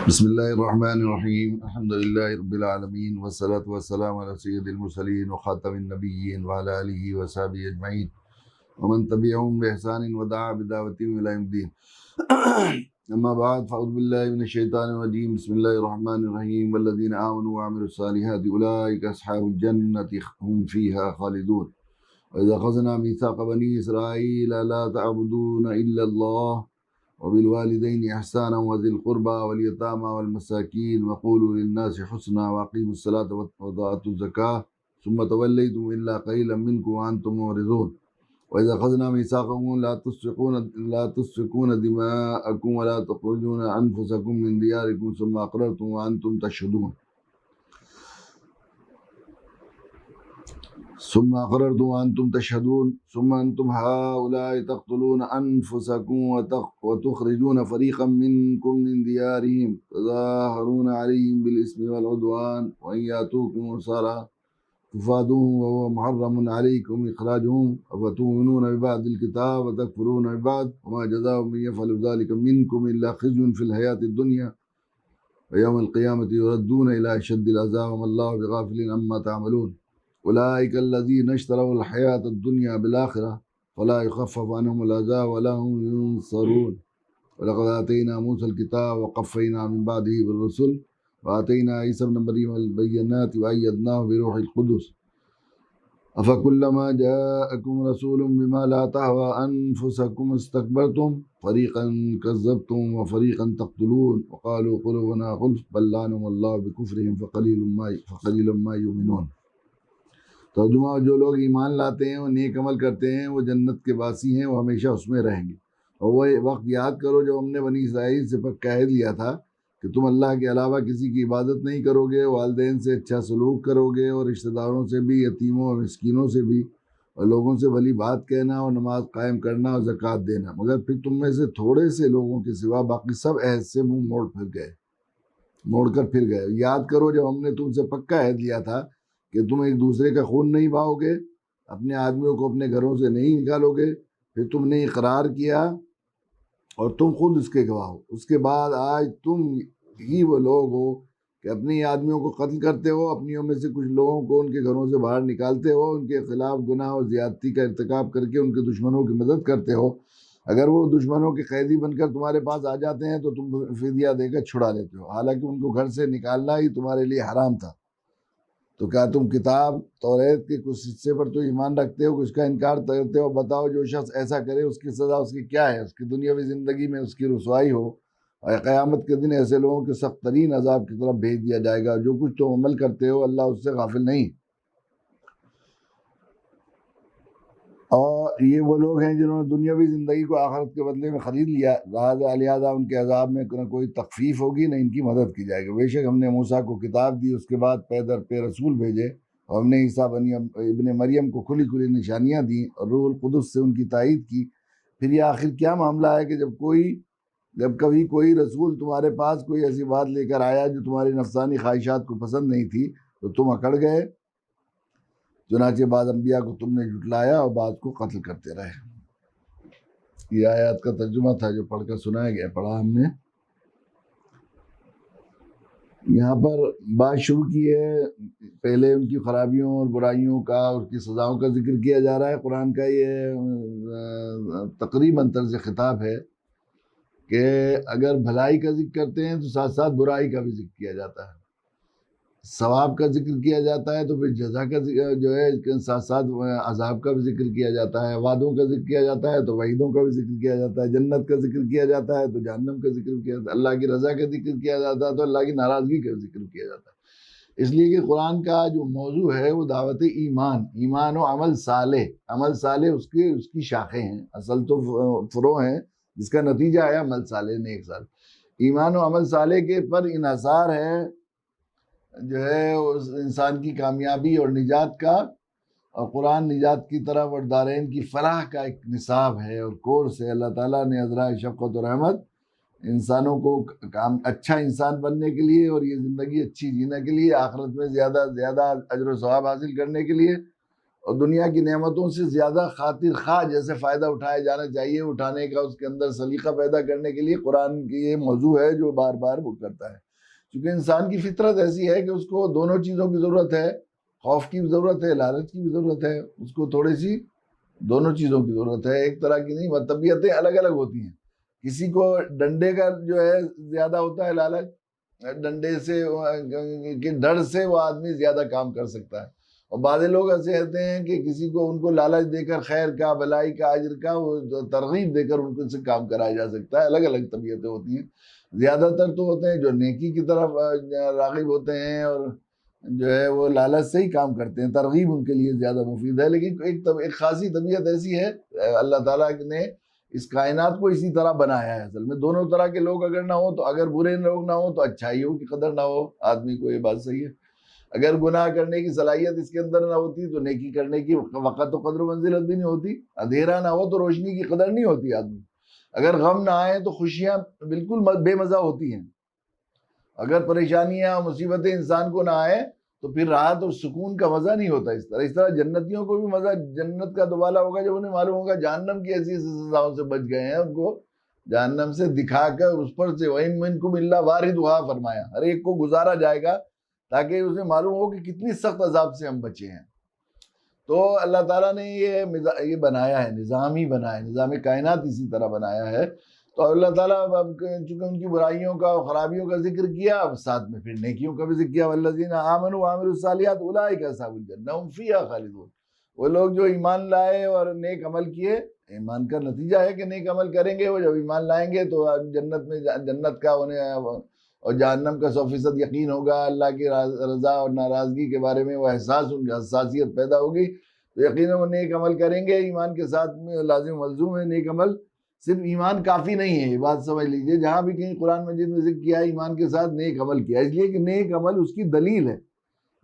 بسم الله الرحمن الرحيم الحمد لله رب العالمين والصلاة والسلام على سيد المرسلين وخاتم النبيين وعلى آله وصحبه أجمعين ومن تبعهم بإحسان ودعا بدعوتهم إلى يوم الدين. أما بعد فأعوذ بالله من الشيطان الرجيم. بسم الله الرحمن الرحيم. والذين آمنوا وعملوا الصالحات أولئك أصحاب الجنة هم فيها خالدون. وإذا أخذنا ميثاق بني إسرائيل لا تعبدون إلا الله وبالوالدين إحسانا وذي القربى واليتامى والمساكين وقولوا للناس حسنا وأقيموا الصلاة وآتوا الزكاة ثم توليتم إلا قليلا منكم وأنتم معرضون. وإذا أخذنا ميثاقكم لا تسفكون دماءكم ولا تخرجون أنفسكم من دياركم ثم أقررتم وأنتم تشهدون ثم أنتم هؤلاء تقتلون أنفسكم وتخرجون فريقا منكم من ديارهم تظاهرون عليهم بالإثم والعدوان وإن يأتوكم أسارى تفادوهم وهو محرم عليكم إخراجهم أفتؤمنون ببعض الكتاب وتكفرون ببعض وما جزاء من يفعل ذلك منكم إلا خزي في الحياة الدنيا ويوم القيامة يردون إلى أشد العذاب وما الله بغافل عما تعملون. أولئك الذين اشتروا الحياة الدنيا بالآخرة فلا يخفف عنهم العذاب ولا هم ينصرون. ولقد آتينا موسى الكتاب وقفينا من بعده بالرسل وآتينا عيسى ابن مريم البينات وأيدناه بروح القدس أفكلما جاءكم رسول بما لا تهوى أنفسكم استكبرتم فريقا كذبتم وفريقا تقتلون وقالوا قلوبنا غلف بل لعنهم الله بكفرهم فقليلا ما يؤمنون. ترجمہ: جو لوگ ایمان لاتے ہیں اور نیک عمل کرتے ہیں وہ جنت کے باسی ہیں، وہ ہمیشہ اس میں رہیں گے. اور وہ وقت یاد کرو جب ہم نے بنی اسرائیل سے پکا عہد لیا تھا کہ تم اللہ کے علاوہ کسی کی عبادت نہیں کرو گے، والدین سے اچھا سلوک کرو گے اور رشتہ داروں سے بھی، یتیموں اور مسکینوں سے بھی، اور لوگوں سے بھلی بات کہنا اور نماز قائم کرنا اور زکوٰۃ دینا. مگر پھر تم میں سے تھوڑے سے لوگوں کے سوا باقی سب عہد سے منہ موڑ کر پھر گئے. یاد کرو جب ہم نے تم سے پکا عہد لیا تھا کہ تم ایک دوسرے کا خون نہیں بہاؤ گے، اپنے آدمیوں کو اپنے گھروں سے نہیں نکالو گے. پھر تم نے اقرار کیا اور تم خود اس کے گواہ ہو. اس کے بعد آج تم ہی وہ لوگ ہو کہ اپنی آدمیوں کو قتل کرتے ہو، اپنیوں میں سے کچھ لوگوں کو ان کے گھروں سے باہر نکالتے ہو، ان کے خلاف گناہ اور زیادتی کا ارتکاب کر کے ان کے دشمنوں کی مدد کرتے ہو. اگر وہ دشمنوں کے قیدی بن کر تمہارے پاس آ جاتے ہیں تو تم فدیہ دے کر چھڑا لیتے ہو، حالانکہ ان کو گھر سے نکالنا ہی تمہارے لیے حرام تھا. تو کیا تم کتاب توریت کے کچھ حصے پر تو ایمان رکھتے ہو، کچھ کا انکار کرتے ہو؟ بتاؤ جو شخص ایسا کرے اس کی سزا اس کی کیا ہے؟ اس کی دنیاوی زندگی میں اس کی رسوائی ہو، اور قیامت کے دن ایسے لوگوں کے سخت ترین عذاب کی طرف بھیج دیا جائے گا. جو کچھ تم عمل کرتے ہو اللہ اس سے غافل نہیں. اور یہ وہ لوگ ہیں جنہوں نے دنیاوی زندگی کو آخرت کے بدلے میں خرید لیا، لہٰذا ان کے عذاب میں نہ کوئی تخفیف ہوگی نہ ان کی مدد کی جائے گی. بے شک ہم نے موسیٰ کو کتاب دی، اس کے بعد پے در پے رسول بھیجے، اور ہم نے عیسیٰ ابن مریم کو کھلی کھلی نشانیاں دیں اور روح القدس سے ان کی تائید کی. پھر یہ آخر کیا معاملہ ہے کہ جب کبھی کوئی رسول تمہارے پاس کوئی ایسی بات لے کر آیا جو تمہاری نفسانی خواہشات کو پسند نہیں تھی تو تم اکڑ گئے. چنانچہ بعض انبیاء کو تم نے جھٹلایا اور بعض کو قتل کرتے رہے. یہ آیات کا ترجمہ تھا جو پڑھ کر سنایا پڑھا ہم نے. یہاں پر بات شروع کی ہے، پہلے ان کی خرابیوں اور برائیوں کا اور کی سزاؤں کا ذکر کیا جا رہا ہے. قرآن کا یہ تقریباً طرز خطاب ہے کہ اگر بھلائی کا ذکر کرتے ہیں تو ساتھ ساتھ برائی کا بھی ذکر کیا جاتا ہے، ثواب کا ذکر کیا جاتا ہے تو پھر جزا کا جو ہے ساتھ ساتھ عذاب کا بھی ذکر کیا جاتا ہے، وعدوں کا ذکر کیا جاتا ہے تو وعیدوں کا بھی ذکر کیا جاتا ہے، جنت کا ذکر کیا جاتا ہے تو جہنم کا ذکر کیا جاتا ہے، اللہ کی رضا کا ذکر کیا جاتا ہے تو اللہ کی ناراضگی کا ذکر کیا جاتا ہے. اس لیے کہ قرآن کا جو موضوع ہے وہ دعوت ایمان و عمل صالح اس کی شاخیں ہیں، اصل تو فروع ہیں جس کا نتیجہ ہے عمل صالح، نیک صالح. ایمان و عمل صالح کے پر انحصار ہے جو ہے اس انسان کی کامیابی اور نجات کا، اور قرآن نجات کی طرف اور دارین کی فلاح کا ایک نصاب ہے اور کورس ہے. اللہ تعالیٰ نے عذرائے شفقت و رحمت انسانوں کو اچھا انسان بننے کے لیے اور یہ زندگی اچھی جینے کے لیے، آخرت میں زیادہ سے زیادہ اجر و ثواب حاصل کرنے کے لیے اور دنیا کی نعمتوں سے زیادہ خاطر خواہ جیسے فائدہ اٹھایا جانا چاہیے، اٹھانے کا اس کے اندر سلیقہ پیدا کرنے کے لیے قرآن کی یہ موضوع ہے جو بار بار وہ کرتا ہے. چونکہ انسان کی فطرت ایسی ہے کہ اس کو دونوں چیزوں کی ضرورت ہے، خوف کی بھی ضرورت ہے، لالچ کی بھی ضرورت ہے. اس کو تھوڑی سی دونوں چیزوں کی ضرورت ہے، ایک طرح کی نہیں. طبیعتیں الگ الگ ہوتی ہیں. کسی کو ڈنڈے کا جو ہے زیادہ ہوتا ہے لالچ، ڈنڈے سے کہ ڈر سے وہ آدمی زیادہ کام کر سکتا ہے. اور بعض لوگ ایسے ہوتے ہیں کہ کسی کو ان کو لالچ دے کر خیر کا، بلائی کا، اجر کا وہ ترغیب دے کر ان کو سے کام کرایا جا سکتا ہے. الگ الگ طبیعتیں ہوتی ہیں. زیادہ تر تو ہوتے ہیں جو نیکی کی طرف راغب ہوتے ہیں اور جو ہے وہ لالچ سے ہی کام کرتے ہیں، ترغیب ان کے لیے زیادہ مفید ہے. لیکن ایک خاصی طبیعت ایسی ہے، اللہ تعالیٰ نے اس کائنات کو اسی طرح بنایا ہے. اصل میں دونوں طرح کے لوگ اگر نہ ہو تو، اگر برے لوگ نہ ہو تو اچھائیوں کی قدر نہ ہو آدمی کو، یہ بات صحیح ہے. اگر گناہ کرنے کی صلاحیت اس کے اندر نہ ہوتی تو نیکی کرنے کی وقت و قدر و منزلت بھی نہیں ہوتی. اندھیرا نہ ہو تو روشنی کی قدر نہیں ہوتی آدمی. اگر غم نہ آئے تو خوشیاں بالکل بے مزہ ہوتی ہیں. اگر پریشانیاں مصیبتیں انسان کو نہ آئے تو پھر راحت اور سکون کا مزہ نہیں ہوتا. اس طرح جنتیوں کو بھی مزہ جنت کا دوبالا ہوگا جب انہیں معلوم ہوگا جہنم کی ایسی سزاؤں سے بچ گئے ہیں. ان کو جہنم سے دکھا کر اس پر سے وَإِن مِّنكُمْ إِلَّا وَارِدُهَا فرمایا، ہر ایک کو گزارا جائے گا تاکہ اسے معلوم ہو کہ کتنی سخت عذاب سے ہم بچے ہیں. تو اللہ تعالیٰ نے یہ بنایا ہے، نظام ہی بنایا ہے، نظام کائنات اسی طرح بنایا ہے. تو اللہ تعالیٰ اب چونکہ ان کی برائیوں کا اور خرابیوں کا ذکر کیا، اب ساتھ میں پھر نیکیوں کا بھی ذکر کیا. وَالَّذِينَ آمَنُوا وَعَمِلُوا الصَّالِحَاتِ أُولَٰئِكَ أَصْحَابُ الْجَنَّةِ هُمْ فِيهَا خَالِدُونَ. وہ لوگ جو ایمان لائے اور نیک عمل کیے، ایمان کا نتیجہ ہے کہ نیک عمل کریں گے. وہ جب ایمان لائیں گے تو جنت کا انہیں اور جہنم کا 100% یقین ہوگا. اللہ کی رضا اور ناراضگی کے بارے میں وہ احساس، ان کی حساسیت پیدا ہوگی. تو یقیناً وہ نیک عمل کریں گے. ایمان کے ساتھ میں لازم ملزوم ہے نیک عمل. صرف ایمان کافی نہیں ہے، یہ بات سمجھ لیجئے. جہاں بھی کہیں قرآن مجید میں ذکر کیا ہے ایمان کے ساتھ نیک عمل کیا، اس لیے کہ نیک عمل اس کی دلیل ہے.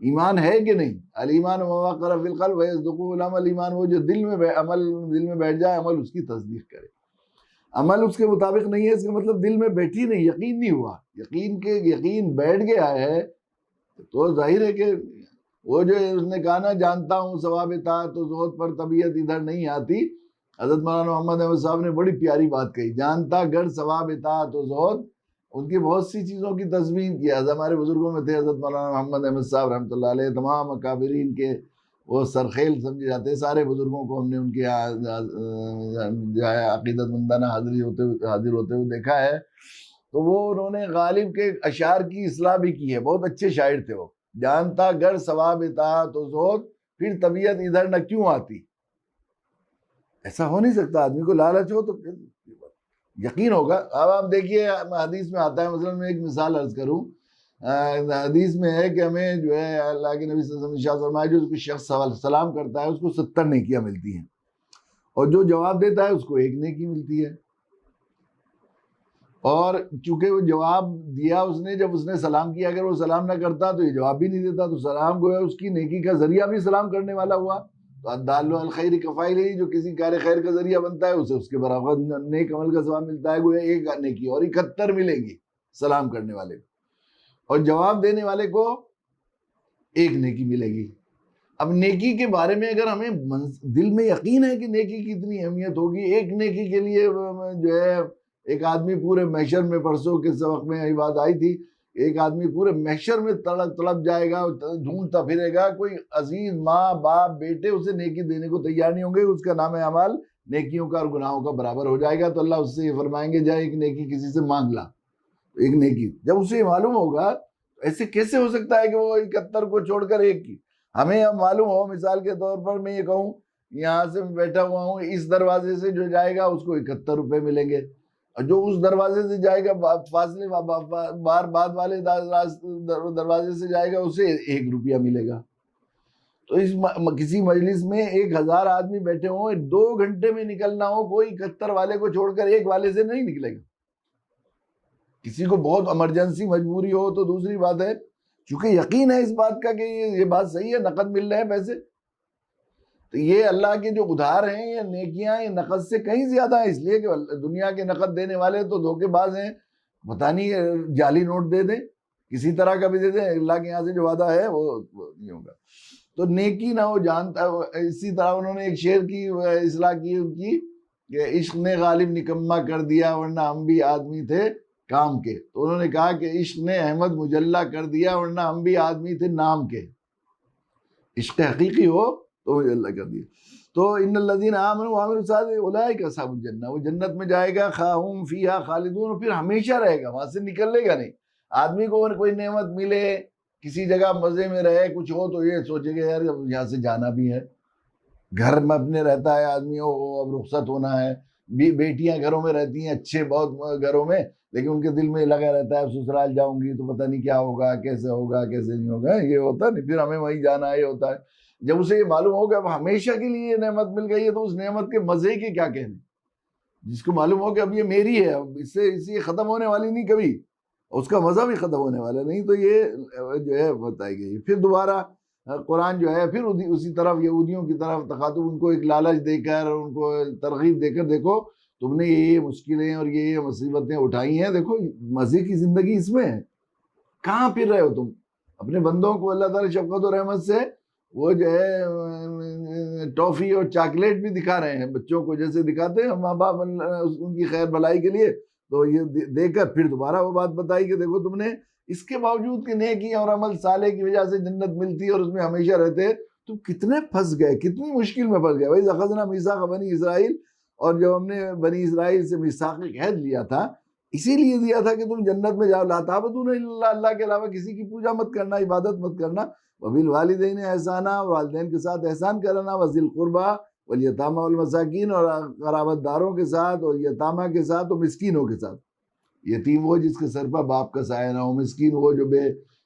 ایمان ہے کہ نہیں؟ الایمان ما وقر فی القلب ویصدقہ العمل. ایمان وہ جو دل میں بیٹھ جائے، عمل اس کی تصدیق کرے. عمل اس کے مطابق نہیں ہے، اس کا مطلب دل میں بیٹھی نہیں، یقین نہیں ہوا. یقین بیٹھ گیا ہے تو ظاہر ہے کہ وہ جو اس نے کہا نا جانتا ہوں ثواب اطاعت و زہد پر طبیعت ادھر نہیں آتی. حضرت مولانا محمد احمد صاحب نے بڑی پیاری بات کہی، جانتا گر ثواب اطاعت و زہد. ان کی بہت سی چیزوں کی تضمین کیا. ہمارے بزرگوں میں تھے حضرت مولانا محمد احمد صاحب رحمۃ اللہ علیہ، تمام اکابرین کے وہ سرخیل سمجھے جاتے ہیں. سارے بزرگوں کو ہم نے ان کے جو ہے عقیدت مندانہ حاضر ہوتے ہوئے دیکھا ہے. تو وہ انہوں نے غالب کے اشعار کی اصلاح بھی کی ہے. بہت اچھے شاعر تھے وہ. جانتا گر ثواب اطاعت و زہد پھر طبیعت ادھر نہ کیوں آتی. ایسا ہو نہیں سکتا. آدمی کو لالچ ہو تو یقین ہوگا. اب آپ دیکھیے حدیث میں آتا ہے، مثلا میں ایک مثال عرض کروں. حدیث میں ہے کہ ہمیں جو ہے اللہ کے نبی صلی اللہ علیہ وسلم نے ارشاد فرمایا جو کوئی شخص سلام کرتا ہے اس کو 70 نیکیاں ملتی ہیں، اور جو جواب دیتا ہے اس کو 1 نیکی ملتی ہے. اور چونکہ وہ جواب دیا اس نے، جب اس نے سلام کیا، اگر وہ سلام نہ کرتا تو یہ جواب بھی نہیں دیتا، تو سلام گویا اس کی نیکی کا ذریعہ بھی سلام کرنے والا ہوا. تو الدال علی الخیر کفاعلہ، جو کسی کار خیر کا ذریعہ بنتا ہے اسے اس کے برابر نیک عمل کا ثواب ملتا ہے. گویا 1 نیکی اور 71 ملیں گی سلام کرنے والے کو، اور جواب دینے والے کو 1 نیکی ملے گی. اب نیکی کے بارے میں اگر ہمیں دل میں یقین ہے کہ نیکی کی اتنی اہمیت ہوگی، 1 نیکی کے لیے جو ہے ایک آدمی پورے محشر میں، پرسوں کے سبق میں یہ بات آئی تھی، ایک آدمی پورے محشر میں تڑپ جائے گا، ڈھونڈتا پھرے گا. کوئی عزیز ماں باپ بیٹے اسے نیکی دینے کو تیار نہیں ہوں گے. اس کا نام اعمال نیکیوں کا اور گناہوں کا برابر ہو جائے گا. تو اللہ اس سے یہ فرمائیں گے جائے 1 نیکی کسی سے مانگ لا. 1 نیکی جب اسے معلوم ہوگا، ایسے کیسے ہو سکتا ہے کہ وہ 71 کو چھوڑ کر 1 کی. ہمیں اب معلوم ہو، مثال کے طور پر میں یہ کہوں یہاں سے بیٹھا ہوا ہوں، اس دروازے سے جو جائے گا اس کو 71 روپے ملیں گے، اور جو اس دروازے سے جائے گا فاصلے بعد والے دروازے سے جائے گا اسے 1 روپیہ ملے گا. تو اس کسی مجلس میں 1000 آدمی بیٹھے ہوں، 2 گھنٹے میں نکلنا ہو، کوئی 71 والے کو چھوڑ کر 1 والے سے نہیں نکلے گا. کسی کو بہت ایمرجنسی مجبوری ہو تو دوسری بات ہے، چونکہ یقین ہے اس بات کا کہ یہ بات صحیح ہے، نقد مل رہے ہیں پیسے. تو یہ اللہ کے جو ادھار ہیں، یہ نیکیاں، یہ نقد سے کہیں زیادہ ہیں. اس لیے کہ دنیا کے نقد دینے والے تو دھوکے باز ہیں، پتہ نہیں جعلی نوٹ دے دیں، کسی طرح کا بھی دے دیں، اللہ کے یہاں سے جو وعدہ ہے وہ نہیں ہوگا. تو نیکی نہ وہ جانتا. اسی طرح انہوں نے ایک شعر کی اصلاح کی ان کی کہ عشق نے غالب نکما کر دیا ورنہ ہم بھی آدمی تھے کام کے. تو انہوں نے کہا کہ عشق نے احمد مجلہ کر دیا ورنہ ہم بھی آدمی تھے نام کے. عشق حقیقی ہو تو مجلہ کر دیا. تو ان الذین آمنوا وعملوا الصالحات اولئک اصحاب الجنہ، وہ جنت میں جائے گا، خاہم فیہا خالدون، اور پھر ہمیشہ رہے گا، وہاں سے نکلے گا نہیں. آدمی کو کوئی نعمت ملے، کسی جگہ مزے میں رہے، کچھ ہو تو یہ سوچے گا یار یہاں سے جانا بھی ہے. گھر میں اپنے رہتا ہے آدمی، اب رخصت ہونا ہے. بیٹیاں گھروں میں رہتی ہیں اچھے بہت گھروں میں، لیکن ان کے دل میں لگا رہتا ہے سسرال جاؤں گی تو پتہ نہیں کیا ہوگا، کیسے ہوگا، کیسے نہیں ہوگا. یہ ہوتا نہیں، پھر ہمیں وہیں جانا ہے، یہ ہوتا ہے. جب اسے یہ معلوم ہو کہ اب ہمیشہ کے لیے یہ نعمت مل گئی ہے تو اس نعمت کے مزے کے کیا کہنے. جس کو معلوم ہو کہ اب یہ میری ہے، اب اس سے ختم ہونے والی نہیں کبھی، اس کا مزہ بھی ختم ہونے والا نہیں، تو یہ جو ہے بتائی گئی. پھر دوبارہ قرآن جو ہے پھر اسی طرف یہودیوں کی طرف تخاطب، ان کو ایک لالچ دے کر، ان کو ترغیب دے کر، دیکھو تم نے یہ مشکلیں اور یہ مصیبتیں اٹھائی ہیں، دیکھو مزے کی زندگی اس میں ہے. کہاں پھر رہے ہو تم؟ اپنے بندوں کو اللہ تعالی شفقت و رحمت سے وہ جو ہے ٹافی اور چاکلیٹ بھی دکھا رہے ہیں بچوں کو، جیسے دکھاتے ہیں ماں باپ ان کی خیر بھلائی کے لیے. تو یہ دے کر پھر دوبارہ وہ بات بتائی کہ دیکھو تم نے اس کے باوجود کہ نیکی اور عمل صالح کی وجہ سے جنت ملتی اور اس میں ہمیشہ رہتے، تو کتنے پھنس گئے، کتنی مشکل میں پھنس گئے. وَإِذْ أَخَذْنَا مِيثَاقَ بَنِي اسرائیل، اور جب ہم نے بنی اسرائیل سے میثاق عہد لیا تھا، اسی لیے دیا تھا کہ تم جنت میں جاؤ، لا تعبدون الا اللہ، اللہ کے علاوہ کسی کی پوجا مت کرنا، عبادت مت کرنا. وبالوالدین احسانا، اور والدین کے ساتھ احسان کرنا، وذی القربیٰ والیتامى والمساکین، اور قرابت داروں کے ساتھ اور یتامہ کے ساتھ اور مسکینوں کے ساتھ. یتیم وہ جس کے سر پر باپ کا سایہ نہ ہو، مسکین وہ جو بے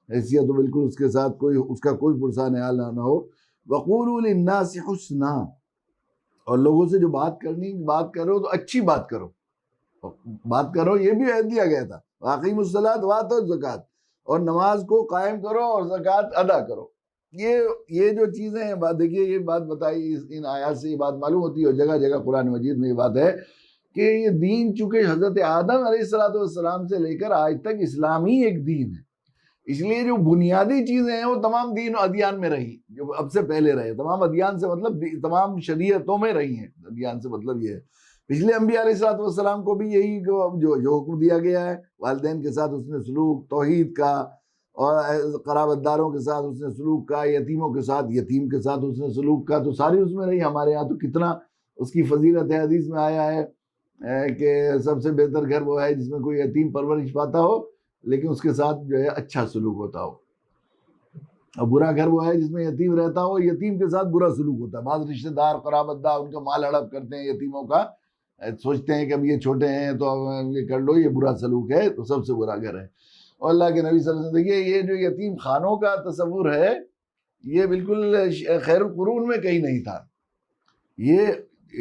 حیثیت ہو، بالکل اس کے ساتھ اس کا کوئی پرسان حال نہ ہو. وقولوا للناس حسنا، اور لوگوں سے جو بات کرو تو اچھی بات کرو. یہ بھی عہد دیا گیا تھا، واقیموا الصلاۃ وآتوا الزکوٰۃ، اور نماز کو قائم کرو اور زکوٰۃ ادا کرو. یہ جو چیزیں ہیں، دیکھیے یہ بات بتائی ان آیات سے، یہ بات معلوم ہوتی ہے، اور جگہ جگہ قرآن مجید میں یہ بات ہے کہ یہ دین چونکہ حضرت آدم علیہ السلام سے لے کر آج تک اسلام ہی ایک دین ہے، اس لیے جو بنیادی چیزیں ہیں وہ تمام دین و ادیان میں رہی، جو اب سے پہلے رہے. تمام ادیان سے مطلب تمام شریعتوں میں رہی ہیں. ادیان سے مطلب یہ ہے پچھلے انبیاء علیہ السلام کو بھی یہی جو حکم دیا گیا ہے، والدین کے ساتھ حسن سلوک، توحید کا، اور قرابت داروں کے ساتھ حسن سلوک کا، یتیموں کے ساتھ، یتیم کے ساتھ حسن سلوک کا، تو ساری اس میں رہی. ہمارے یہاں تو کتنا اس کی فضیلت ہے، حدیث میں آیا ہے کہ سب سے بہتر گھر وہ ہے جس میں کوئی یتیم پرورش پاتا ہو لیکن اس کے ساتھ جو ہے اچھا سلوک ہوتا ہو، اور برا گھر وہ ہے جس میں یتیم رہتا ہو، یتیم کے ساتھ برا سلوک ہوتا ہے. بعض رشتہ دار قرابت دار ان کا مال ہڑپ کرتے ہیں یتیموں کا، سوچتے ہیں کہ اب یہ چھوٹے ہیں تو یہ کر لو، یہ برا سلوک ہے، تو سب سے برا گھر ہے. اور اللہ کے نبی صلی اللہ علیہ وسلم، دیکھیے یہ جو یتیم خانوں کا تصور ہے یہ بالکل خیر القرون میں کہیں نہیں تھا. یہ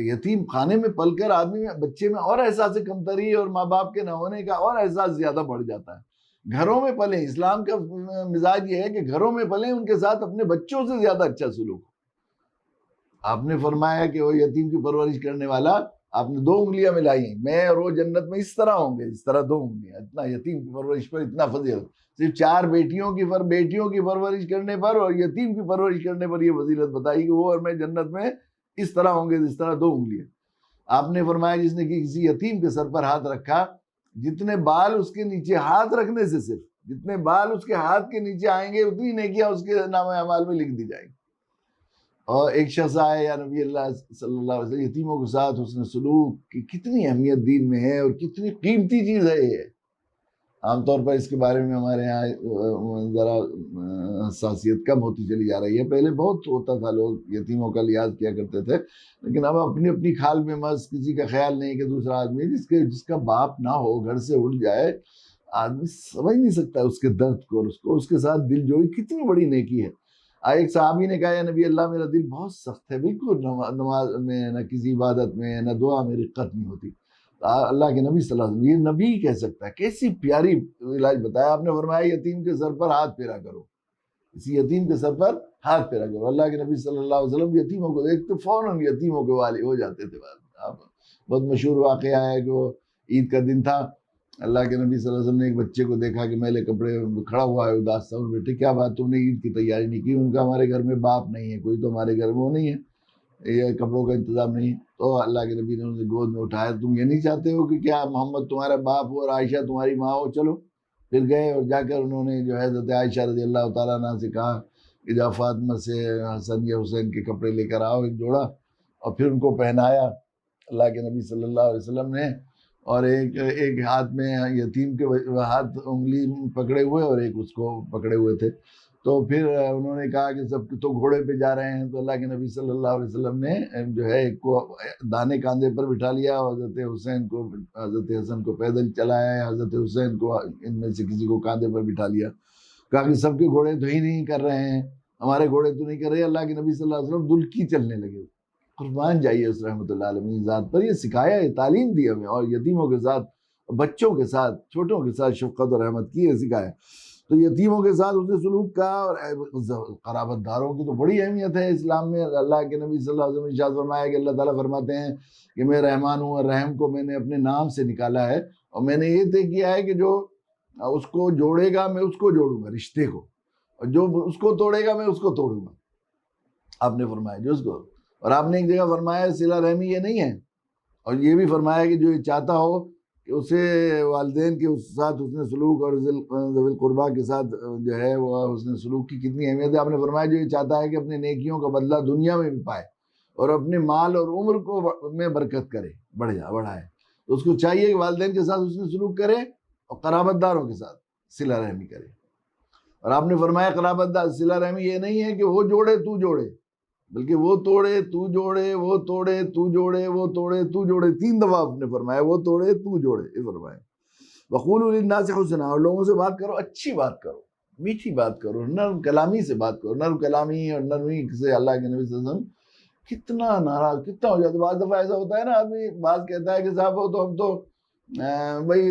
یتیم خانے میں پل کر آدمی بچے میں اور احساس کمتری اور ماں باپ کے نہ ہونے کا اور احساس زیادہ بڑھ جاتا ہے. گھروں میں پلیں، اسلام کا مزاج یہ ہے کہ گھروں میں پلیں، ان کے ساتھ اپنے بچوں سے زیادہ اچھا سلوک. آپ نے فرمایا کہ وہ یتیم کی پرورش کرنے والا، آپ نے 2 انگلیاں ملائی ہیں، میں اور وہ جنت میں اس طرح ہوں گے، اس طرح 2 انگلیاں. اتنا یتیم کی پرورش پر اتنا فضیلت، صرف 4 بیٹیوں کی پرورش کرنے پر اور یتیم کی پرورش کرنے پر یہ فضیلت بتائی کہ وہ اور میں جنت میں اس طرح ہوں گے، اس طرح 2 انگلیاں. آپ نے فرمایا جس نے کسی یتیم کے سر پر ہاتھ رکھا، جتنے بال اس کے نیچے ہاتھ رکھنے سے، صرف جتنے بال اس کے ہاتھ کے نیچے آئیں گے اتنی نیکیاں اس کے نام اعمال میں لکھ دی جائیں گی. اور ایک شخص آئے، یا نبی اللہ صلی اللہ علیہ وسلم، یتیموں کے ساتھ حسن سلوک کی کتنی اہمیت دین میں ہے اور کتنی قیمتی چیز ہے یہ. عام طور پر اس کے بارے میں ہمارے یہاں ذرا حساسیت کم ہوتی چلی جا رہی ہے. پہلے بہت ہوتا تھا، لوگ یتیموں کا لحاظ کیا کرتے تھے، لیکن اب اپنی اپنی کھال میں مست، کسی کا خیال نہیں کہ دوسرا آدمی جس کا باپ نہ ہو گھر سے اٹھ جائے، آدمی سمجھ نہیں سکتا اس کے درد کو، اور اس کے ساتھ دل جوئی کتنی بڑی نیکی ہے. ایک صحابی نے کہا، یا نبی اللہ میرا دل بہت سخت ہے، بالکل نماز میں نہ کسی عبادت میں نہ دعا میں رقت نہیں ہوتی. اللہ کے نبی صلی اللہ علیہ وسلم، یہ نبی کہہ سکتا ہے، کیسی پیاری علاج بتایا آپ نے. فرمایا یتیم کے سر پر ہاتھ پھیرا کرو، اسی یتیم کے سر پر ہاتھ پھیرا کرو. اللہ کے نبی صلی اللہ علیہ وسلم یتیموں کو دیکھتے فوراً یتیموں کے والے ہو جاتے تھے. بہت مشہور واقعہ ہے کہ وہ عید کا دن تھا اللہ کے نبی صلی اللہ علیہ وسلم نے ایک بچے کو دیکھا کہ میلے کپڑے کھڑا ہوا ہے اداس سا، بیٹے کیا بات تم نے عید کی تیاری نہیں کی؟ ان کا ہمارے گھر میں باپ نہیں ہے کوئی، تو ہمارے گھر میں وہ نہیں ہے، یہ کپڑوں کا انتظام نہیں ہے۔ تو اللہ کے نبی نے انہیں گود میں اٹھایا، تم یہ نہیں چاہتے ہو کہ کیا محمد تمہارا باپ ہو اور عائشہ تمہاری ماں ہو؟ چلو پھر گئے اور جا کر انہوں نے جو ہے حضرت عائشہ رضی اللہ تعالیٰ عنہ سے کہا کہ جا فاطمہ سے حسن یا حسین کے کپڑے لے کر آؤ ایک جوڑا، اور پھر ان کو پہنایا اللہ کے نبی صلی اللہ علیہ وسلم نے، اور ایک ہاتھ میں یتیم کے ہاتھ انگلی پکڑے ہوئے اور ایک اس کو پکڑے ہوئے تھے۔ تو پھر انہوں نے کہا کہ سب تو گھوڑے پہ جا رہے ہیں، تو اللہ کے نبی صلی اللہ علیہ وسلم نے جو ہے ایک کو دانے کاندھے پر بٹھا لیا، حضرت حسین کو حضرت حسن کو پیدل چلایا، حضرت حسین کو ان میں سے کسی کو کاندھے پر بٹھا لیا، کہا کہ سب کے گھوڑے تو ہی نہیں کر رہے ہیں، ہمارے گھوڑے تو نہیں کر رہے۔ اللہ کے نبی صلی اللہ علیہ وسلم دلکی چلنے لگے۔ قربان جائیے اس رحمۃ اللہ علیہ ذات پر، یہ سکھایا، یہ تعلیم دی ہمیں، اور یتیموں کے ساتھ، بچوں کے ساتھ، چھوٹوں کے ساتھ شفقت اور رحمت کی، یہ سکھایا۔ تو یتیموں کے ساتھ اس نے سلوک کا، اور قرابت داروں کی تو بڑی اہمیت ہے اسلام میں۔ اللہ کے نبی صلی اللہ علیہ وسلم نے ارشاد فرمایا کہ اللہ تعالیٰ فرماتے ہیں کہ میں رحمان ہوں، اور رحم کو میں نے اپنے نام سے نکالا ہے، اور میں نے یہ طے کیا ہے کہ جو اس کو جوڑے گا میں اس کو جوڑوں گا، رشتے کو، اور جو اس کو توڑے گا میں اس کو توڑوں گا، آپ نے فرمایا جو اس کو۔ اور آپ نے ایک جگہ فرمایا صلہ رحمی یہ نہیں ہے، اور یہ بھی فرمایا کہ جو یہ چاہتا ہو کہ اسے والدین کے ساتھ حسن سلوک اور ذوی القربہ کے ساتھ جو ہے وہ حسن سلوک کی کتنی اہمیت ہے۔ آپ نے فرمایا جو یہ چاہتا ہے کہ اپنے نیکیوں کا بدلہ دنیا میں بھی پائے اور اپنے مال اور عمر کو میں برکت کرے، بڑھائے، تو اس کو چاہیے کہ والدین کے ساتھ حسن سلوک کرے اور قرابت داروں کے ساتھ صلہ رحمی کرے۔ اور آپ نے فرمایا قرابت دار صلہ رحمی یہ نہیں ہے کہ وہ جوڑے تو جوڑے، بلکہ وہ توڑے تو جوڑے، وہ توڑے تو جوڑے، وہ توڑے تو جوڑے، 3 دفعہ آپ نے فرمایا وہ توڑے تو جوڑے، یہ فرمایا۔ وَقُولُوا لِلنَّاسِ حُسْنًا، اور لوگوں سے بات کرو، اچھی بات کرو، میٹھی بات کرو، نرم کلامی سے بات کرو۔ نرم کلامی اور نرمی سے اللہ کے نبی صلی اللہ علیہ وسلم کتنا ناراض کتنا ہو جاتا ہے۔ بعض دفعہ ایسا ہوتا ہے نا، آدمی بعض کہتا ہے کہ صاحب وہ تو ہم تو بھائی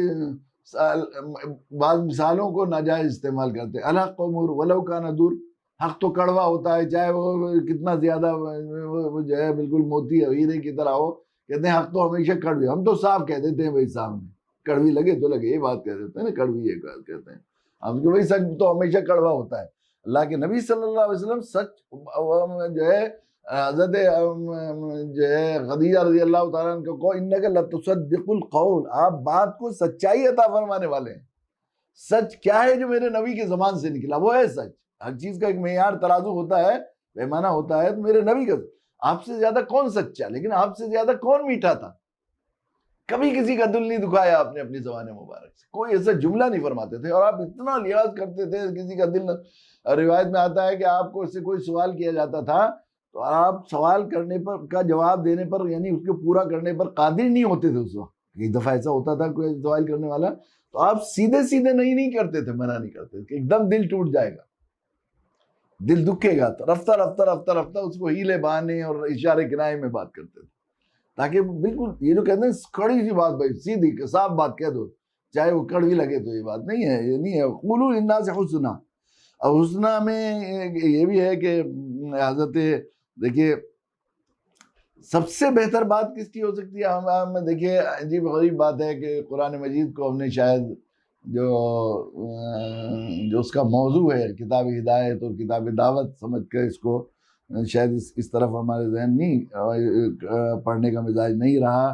بعض مثالوں کو ناجائز استعمال کرتے ہیں۔ الحق مر ولو کان دور، حق تو کڑوا ہوتا ہے چاہے وہ کتنا زیادہ وہ جو ہے بالکل موتی ہیرے کی طرح ہو، کہتے ہیں حق تو ہمیشہ کڑوی، ہم تو صاف کہہ دیتے ہیں بھائی سامنے، کڑوی لگے تو لگے، یہ بات کہہ دیتے ہیں نا، کڑوی یہ کہتے ہیں ہم کہ بھائی سچ تو ہمیشہ کڑوا ہوتا ہے۔ اللہ کے نبی صلی اللہ علیہ وسلم سچ جو ہے حضرت جو ہے خدیجہ رضی اللہ تعالیٰ عنہ کو انک لتصدق القول، آپ بات کو سچائی عطا فرمانے والے ہیں۔ سچ کیا ہے جو میرے نبی کے زبان سے نکلا، وہ ہے سچ۔ ہر چیز کا ایک معیار ترازو ہوتا ہے، پیمانہ ہوتا ہے، تو میرے نبی کا آپ سے زیادہ کون سچا، لیکن آپ سے زیادہ کون میٹھا تھا؟ کبھی کسی کا دل نہیں دکھایا آپ نے اپنی زبان مبارک سے، کوئی ایسا جملہ نہیں فرماتے تھے، اور آپ اتنا لحاظ کرتے تھے کسی کا دل۔ روایت میں آتا ہے کہ آپ کو اس سے کوئی سوال کیا جاتا تھا تو آپ سوال کرنے پر کا جواب دینے پر، یعنی اس کو پورا کرنے پر قادر نہیں ہوتے تھے اس وقت۔ ایک دفعہ ایسا ہوتا تھا کوئی سوال کرنے والا تو آپ سیدھے سیدھے نہیں کرتے تھے، منع نہیں کرتے تھے، ایک دم دل ٹوٹ جائے گا، دل دکھے گا، تو رفتہ رفتہ رفتہ رفتہ اس کو ہیلے بہانے اور اشارے کنائے میں بات کرتے تھے، تاکہ بالکل یہ جو کہتے ہیں کڑی سی بات، بھائی سیدھی صاف بات کہہ دو، چاہے وہ کڑوی لگے تو یہ بات نہیں ہے، یہ نہیں ہے۔ قولوا للناس حسنا، اور حسنہ میں یہ بھی ہے کہ حضرت دیکھیے سب سے بہتر بات کس کی ہو سکتی ہے؟ ہم دیکھیے عجیب غریب بات ہے کہ قرآن مجید کو ہم نے شاید جو اس کا موضوع ہے کتاب ہدایت اور کتاب دعوت سمجھ کر اس کو شاید اس طرف ہمارے ذہن نہیں پڑھنے کا مزاج نہیں رہا،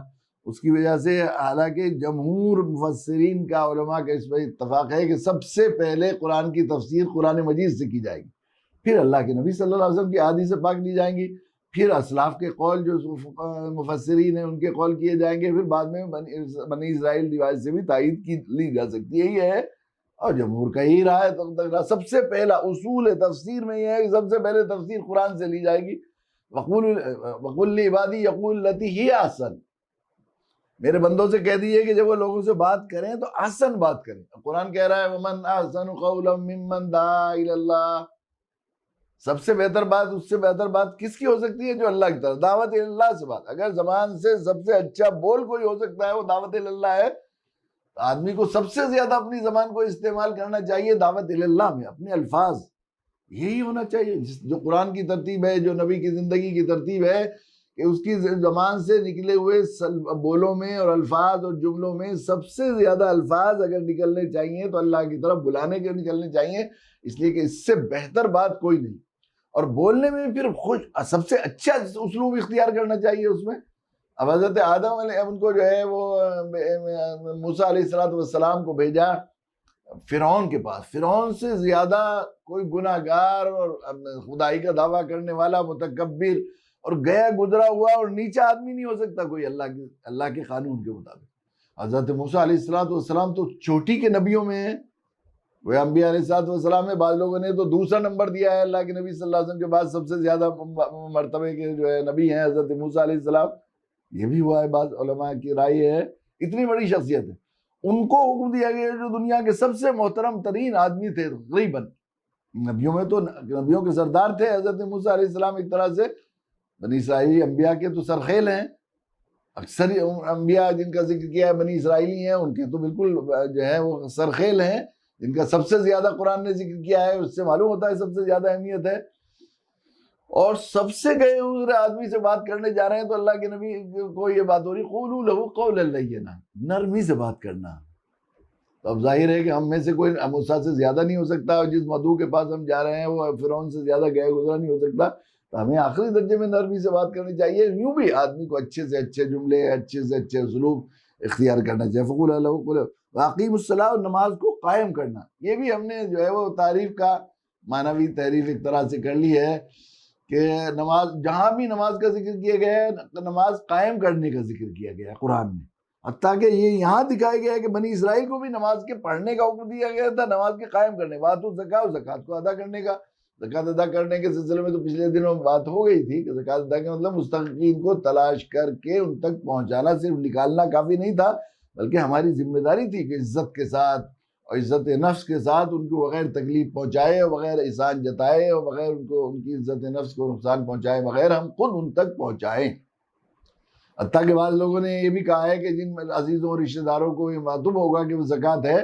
اس کی وجہ سے، حالانکہ جمہور مفسرین کا، علماء کا اس پر اتفاق ہے کہ سب سے پہلے قرآن کی تفسیر قرآن مجید سے کی جائے گی، پھر اللہ کے نبی صلی اللہ علیہ وسلم کی احادیث پاک لی جائیں گی، پھر اسلاف کے قول جو مفسرین ہیں ان کے قول کیے جائیں گے، پھر بعد میں بنی اسرائیل روایت سے بھی تائید کی لی جا سکتی ہے، یہی ہے، اور جمہور کا یہی رہا ہے تب تک۔ سب سے پہلا اصول تفسیر میں یہ ہے کہ سب سے پہلے تفسیر قرآن سے لی جائے گی۔ وَقُلْ لِعِبَادِي يَقُولُوا الَّتِي هِيَ أَحْسَنُ، میرے بندوں سے کہہ دیجئے کہ جب وہ لوگوں سے بات کریں تو احسن بات کریں۔ قرآن کہہ رہا ہے وَمَنْ أَحْسَنُ قَوْلًا مِّمَّنْ دَعَا إِلَى اللَّهِ، سب سے بہتر بات، اس سے بہتر بات کس کی ہو سکتی ہے؟ جو اللہ کی طرف، دعوت اللہ سے بات۔ اگر زبان سے سب سے اچھا بول کوئی ہو سکتا ہے وہ دعوت اللہ ہے، تو آدمی کو سب سے زیادہ اپنی زبان کو استعمال کرنا چاہیے دعوت اللہ میں، اپنے الفاظ، یہی ہونا چاہیے جو قرآن کی ترتیب ہے، جو نبی کی زندگی کی ترتیب ہے، کہ اس کی زبان سے نکلے ہوئے بولوں میں اور الفاظ اور جملوں میں سب سے زیادہ الفاظ اگر نکلنے چاہیے تو اللہ کی طرف بلانے کے نکلنے چاہیے، اس لیے کہ اس سے بہتر بات کوئی نہیں۔ اور بولنے میں پھر سب سے اچھا اسلوب اختیار کرنا چاہیے اس میں۔ اب حضرت آدم علیہ ان کو جو ہے وہ موسیٰ علیہ السلام کو بھیجا فرعون کے پاس۔ فرعون سے زیادہ کوئی گناہ گار اور خدائی کا دعویٰ کرنے والا متکبر اور گیا گزرا ہوا اور نیچا آدمی نہیں ہو سکتا کوئی اللہ کے قانون کے مطابق۔ حضرت موسیٰ علیہ السلام تو چوٹی کے نبیوں میں ہیں، وہ انبیاء علیہ السلام میں بعض لوگوں نے تو دوسرا نمبر دیا ہے، اللہ کے نبی صلی اللہ علیہ وسلم کے بعد سب سے زیادہ مرتبے کے جو ہے نبی ہیں حضرت موسیٰ علیہ السلام، یہ بھی ہوا ہے، بعض علماء کی رائے ہے، اتنی بڑی شخصیت ہے۔ ان کو حکم دیا گیا جو دنیا کے سب سے محترم ترین آدمی تھے تقریباً، نبیوں میں تو نبیوں کے سردار تھے حضرت موسیٰ علیہ السلام، ایک طرح سے بنی اسرائیلی انبیاء کے تو سرخیل ہیں، اکثر انبیاء جن کا ذکر کیا ہے بنی اسرائیلی ہیں، ان کے تو بالکل جو ہے وہ سرخیل ہیں، جن کا سب سے زیادہ قرآن نے ذکر کیا ہے، اس سے معلوم ہوتا ہے سب سے زیادہ اہمیت ہے۔ اور سب سے گئے ہوئے آدمی سے بات کرنے جا رہے ہیں تو اللہ کے نبی کو یہ بات ہو رہی، قولوا لہ قولا لینا، نرمی سے بات کرنا۔ تو اب ظاہر ہے کہ ہم میں سے کوئی موسیٰ سے زیادہ نہیں ہو سکتا، اور جس مدعو کے پاس ہم جا رہے ہیں وہ فرعون سے زیادہ گئے گزرا نہیں ہو سکتا، تو ہمیں آخری درجے میں نرمی سے بات کرنی چاہیے۔ یوں بھی آدمی کو اچھے سے اچھے جملے، اچھے سے اچھے اسلوب اختیار کرنا چاہیے۔ فقولوا لہ قولا، واقیموا الصلاۃ، اور نماز کو قائم کرنا۔ یہ بھی ہم نے جو ہے وہ تعریف کا معنوی تعریف ایک طرح سے کر لی ہے کہ نماز، جہاں بھی نماز کا ذکر کیا گیا ہے نماز قائم کرنے کا ذکر کیا گیا ہے قرآن میں، حتیٰ کہ یہ یہاں دکھایا گیا ہے کہ بنی اسرائیل کو بھی نماز کے پڑھنے کا حکم دیا گیا تھا، نماز کے قائم کرنے، وآتوا الزکاۃ، زکوٰۃ کو ادا کرنے کا۔ زکوٰۃ ادا کرنے کے سلسلے میں تو پچھلے دنوں بات ہو گئی تھی کہ زکوٰۃ ادا کا مطلب مستحقین کو تلاش کر کے ان تک پہنچانا، صرف نکالنا کافی نہیں تھا، بلکہ ہماری ذمہ داری تھی کہ عزت کے ساتھ اور عزت نفس کے ساتھ ان کو بغیر تکلیف پہنچائے اور بغیر احسان جتائے اور بغیر ان کو ان کی عزت نفس کو نقصان پہنچائے بغیر ہم خود ان تک پہنچائیں۔ حتیٰ کہ بعض لوگوں نے یہ بھی کہا ہے کہ جن عزیزوں اور رشتہ داروں کو یہ معلوم ہوگا کہ وہ زکوٰۃ ہے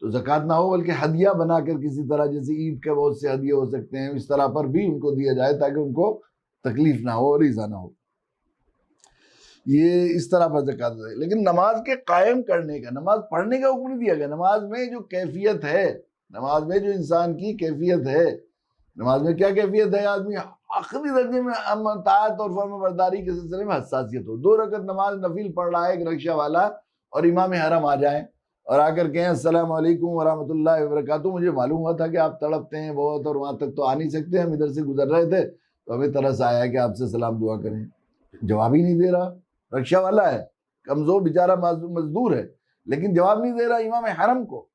تو زکوٰۃ نہ ہو بلکہ ہدیہ بنا کر کسی طرح، جیسے عید کے بہت سے ہدیے ہو سکتے ہیں، اس طرح پر بھی ان کو دیا جائے تاکہ ان کو تکلیف نہ ہو اور ایذا نہ ہو، یہ اس طرح پر زکوٰۃ ہے۔ لیکن نماز کے قائم کرنے کا، نماز پڑھنے کا حکم نہیں دیا گیا۔ نماز میں جو کیفیت ہے، نماز میں جو انسان کی کیفیت ہے، نماز میں کیا کیفیت ہے؟ آدمی آخری درجے میں طاعت اور فرما برداری کے سلسلے میں حساسیت ہو۔ 2 رکعت نماز نفل پڑھ رہا ہے ایک رکشہ والا اور امام حرم آ جائیں اور آ کر کہیں السلام علیکم ورحمۃ اللہ وبرکاتہ، مجھے معلوم ہوا تھا کہ آپ تڑپتے ہیں بہت اور وہاں تک تو آ نہیں سکتے، ہم ادھر سے گزر رہے تھے تو ہمیں ترس آیا کہ آپ سے سلام دعا کریں، جواب ہی نہیں دے رہا۔ رکشہ والا ہے، کمزور بیچارہ مزدور ہے، لیکن جواب نہیں دے رہا امام حرم کو۔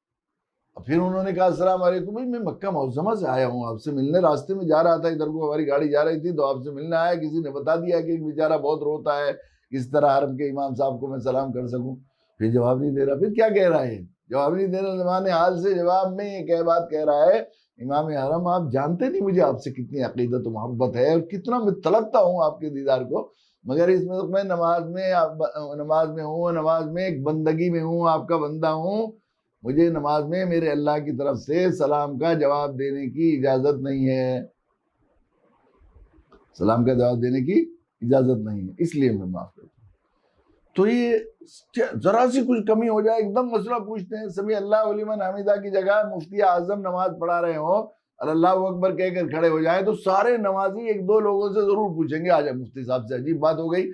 پھر انہوں نے کہا السلام علیکم، میں مکہ معظمہ سے آیا ہوں، آپ سے ملنے، راستے میں جا رہا تھا، ادھر کو ہماری گاڑی جا رہی تھی تو آپ سے ملنے آیا، کسی نے بتا دیا کہ ایک بیچارہ بہت روتا ہے، کس طرح حرم کے امام صاحب کو میں سلام کر سکوں۔ پھر جواب نہیں دے رہا، پھر کیا کہہ رہا ہے؟ جواب نہیں دے رہا، زمانے حال سے جواب میں یہ کہہ بات کہہ رہا ہے، امام حرم آپ جانتے نہیں مجھے آپ سے کتنی عقیدت و محبت ہے اور کتنا میں تڑپتا ہوں آپ کے دیدار کو، مگر اس وقت میں نماز میں ہوں، نماز میں ایک بندگی میں ہوں، آپ کا بندہ ہوں، مجھے نماز میں میرے اللہ کی طرف سے سلام کا جواب دینے کی اجازت نہیں ہے، سلام کا جواب دینے کی اجازت نہیں ہے، اس لیے میں معاف کرتا ہوں۔ تو یہ ذرا سی کچھ کمی ہو جائے ایک دم مسئلہ پوچھتے ہیں، سمیع اللہ لمن حمیدہ کی جگہ مفتی اعظم نماز پڑھا رہے ہوں اور اللہ اکبر کہہ کر کھڑے ہو جائیں تو سارے نمازی 1-2 لوگوں سے ضرور پوچھیں گے، آ جائے مفتی صاحب سے، عجیب بات ہو گئی،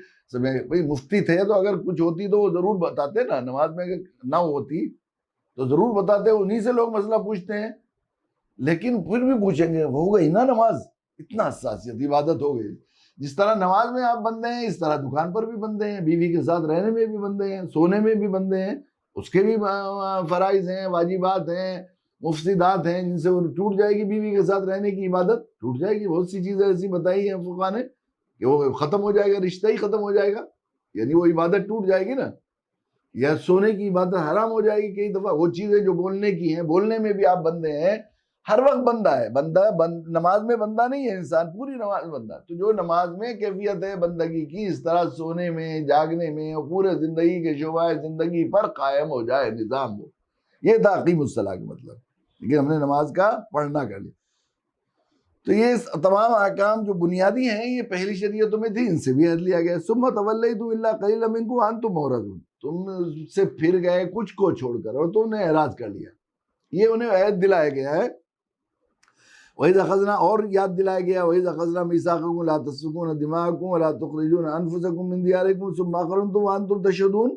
بھئی مفتی تھے تو اگر کچھ ہوتی تو وہ ضرور بتاتے نا، نماز میں اگر نہ ہوتی تو ضرور بتاتے، انہی سے لوگ مسئلہ پوچھتے ہیں، لیکن پھر بھی پوچھیں گے، ہو گئی نا نماز، اتنا حساسیت، عبادت ہو گئی۔ جس طرح نماز میں آپ بندے ہیں اس طرح دکان پر بھی بندے ہیں، بیوی کے ساتھ رہنے میں بھی بندے ہیں، سونے میں بھی بندے ہیں، اس کے بھی فرائض ہیں، واجبات ہیں، مفسدات ہیں جن سے وہ ٹوٹ جائے گی، بیوی کے ساتھ رہنے کی عبادت ٹوٹ جائے گی، بہت سی چیزیں ایسی بتائی ہیں فقہا نے کہ وہ ختم ہو جائے گا، رشتہ ہی ختم ہو جائے گا، یعنی وہ عبادت ٹوٹ جائے گی نا، یا سونے کی عبادت حرام ہو جائے گی کئی دفعہ، وہ چیزیں جو بولنے کی ہیں، بولنے میں بھی آپ بندے ہیں، ہر وقت بندہ ہے، نماز میں بندہ نہیں ہے انسان، پوری نماز بندہ، تو جو نماز میں کیفیت ہے بندگی کی، اس طرح سونے میں، جاگنے میں اور پورے زندگی کے شعبۂ زندگی پر قائم ہو جائے، نظام ہو، یہ تھا اقیم الصلاۃ کا مطلب، لیکن ہم نے نماز کا پڑھنا کر لیا۔ تو یہ تمام احکام جو بنیادی ہیں یہ پہلی شریعتوں میں تھی، ان سے بھی عہد لیا گیا. ثم تولیتم الا قلیلا منکم وانتم معرضون، تم سے پھر گئے کچھ کو چھوڑ کر اور تم نے اعراض کر لیا. یہ انہیں عہد دلایا گیا ہے. وَإِذْ أَخَذْنَا، اور یاد دلایا گیا وَإِذْ أَخَذْنَا مِيثَاقَكُمْ لَا تَسْفِكُونَ دِمَاءَكُمْ وَلَا تُخْرِجُونَ أَنفُسَكُمْ مِنْ دِيَارِكُمْ ثُمَّ أَقْرَرْتُمْ وَأَنْتُمْ تَشْهَدُونَ.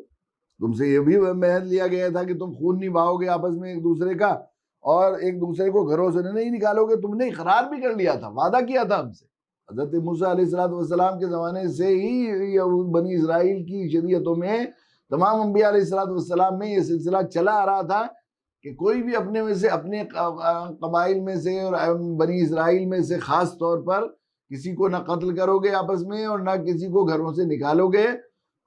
تم سے یہ بھی عہد لیا گیا تھا کہ تم خون نہیں بہاؤ گے آپس میں ایک دوسرے کا، اور ایک دوسرے کو گھروں سے نہیں نکالو گے. تم نے اقرار بھی کر لیا تھا، وعدہ کیا تھا ہم سے. حضرت موسیٰ علیہ السلام کے زمانے سے ہی بنی اسرائیل کی شریعتوں میں، تمام انبیاء علیہ السلام میں یہ سلسلہ چلا آ رہا تھا کہ کوئی بھی اپنے میں سے، اپنے قبائل میں سے اور بنی اسرائیل میں سے خاص طور پر کسی کو نہ قتل کرو گے آپس میں اور نہ کسی کو گھروں سے نکالو گے.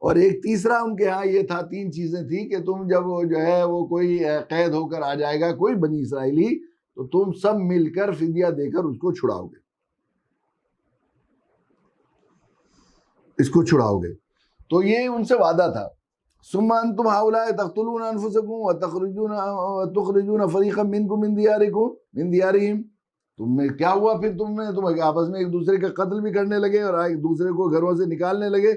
اور ایک تیسرا ان کے ہاں یہ تھا، 3 چیزیں تھی کہ تم جب جو ہے وہ کوئی قید ہو کر آ جائے گا کوئی بنی اسرائیلی، تو تم سب مل کر فدیہ دے کر اس کو چھڑاؤ گے، اس کو چھڑاؤ گے. تو یہ ان سے وعدہ تھا. ثم انتم هؤلاء تقتلون انفسكم وتخرجون فريقا منكم من ديارهم. تم میں کیا ہوا پھر؟ تم آپس میں ایک دوسرے کا قتل بھی کرنے لگے اور ایک دوسرے کو گھروں سے نکالنے لگے.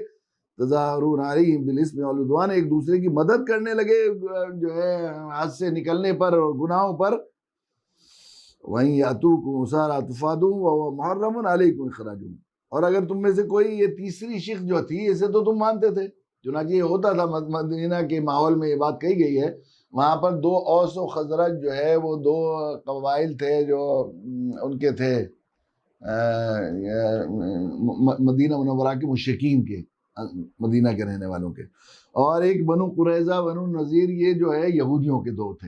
تظاہرون علیہم بالاسم والعدوان، ایک دوسرے کی مدد کرنے لگے جو ہے حد سے نکلنے پر اور گناہوں پر. وَإِن يَأْتُوكُمْ أُسَارَىٰ تُفَادُوهُمْ وَهُوَ مُحَرَّمٌ عَلَيْكُمْ إِخْرَاجُهُمْ. اور اگر تم میں سے کوئی یہ تیسری شق جو تھی، اسے تو تم مانتے تھے. چنانچہ یہ ہوتا تھا مدینہ کے ماحول میں، یہ بات کہی گئی ہے. وہاں پر 2 اوس و خزرج جو ہے وہ 2 قبائل تھے جو ان کے تھے مدینہ منورہ کے مشرکین کے، مدینہ کے رہنے والوں کے. اور ایک بنو قریظہ بنو نذیر، یہ جو ہے یہودیوں کے 2 تھے.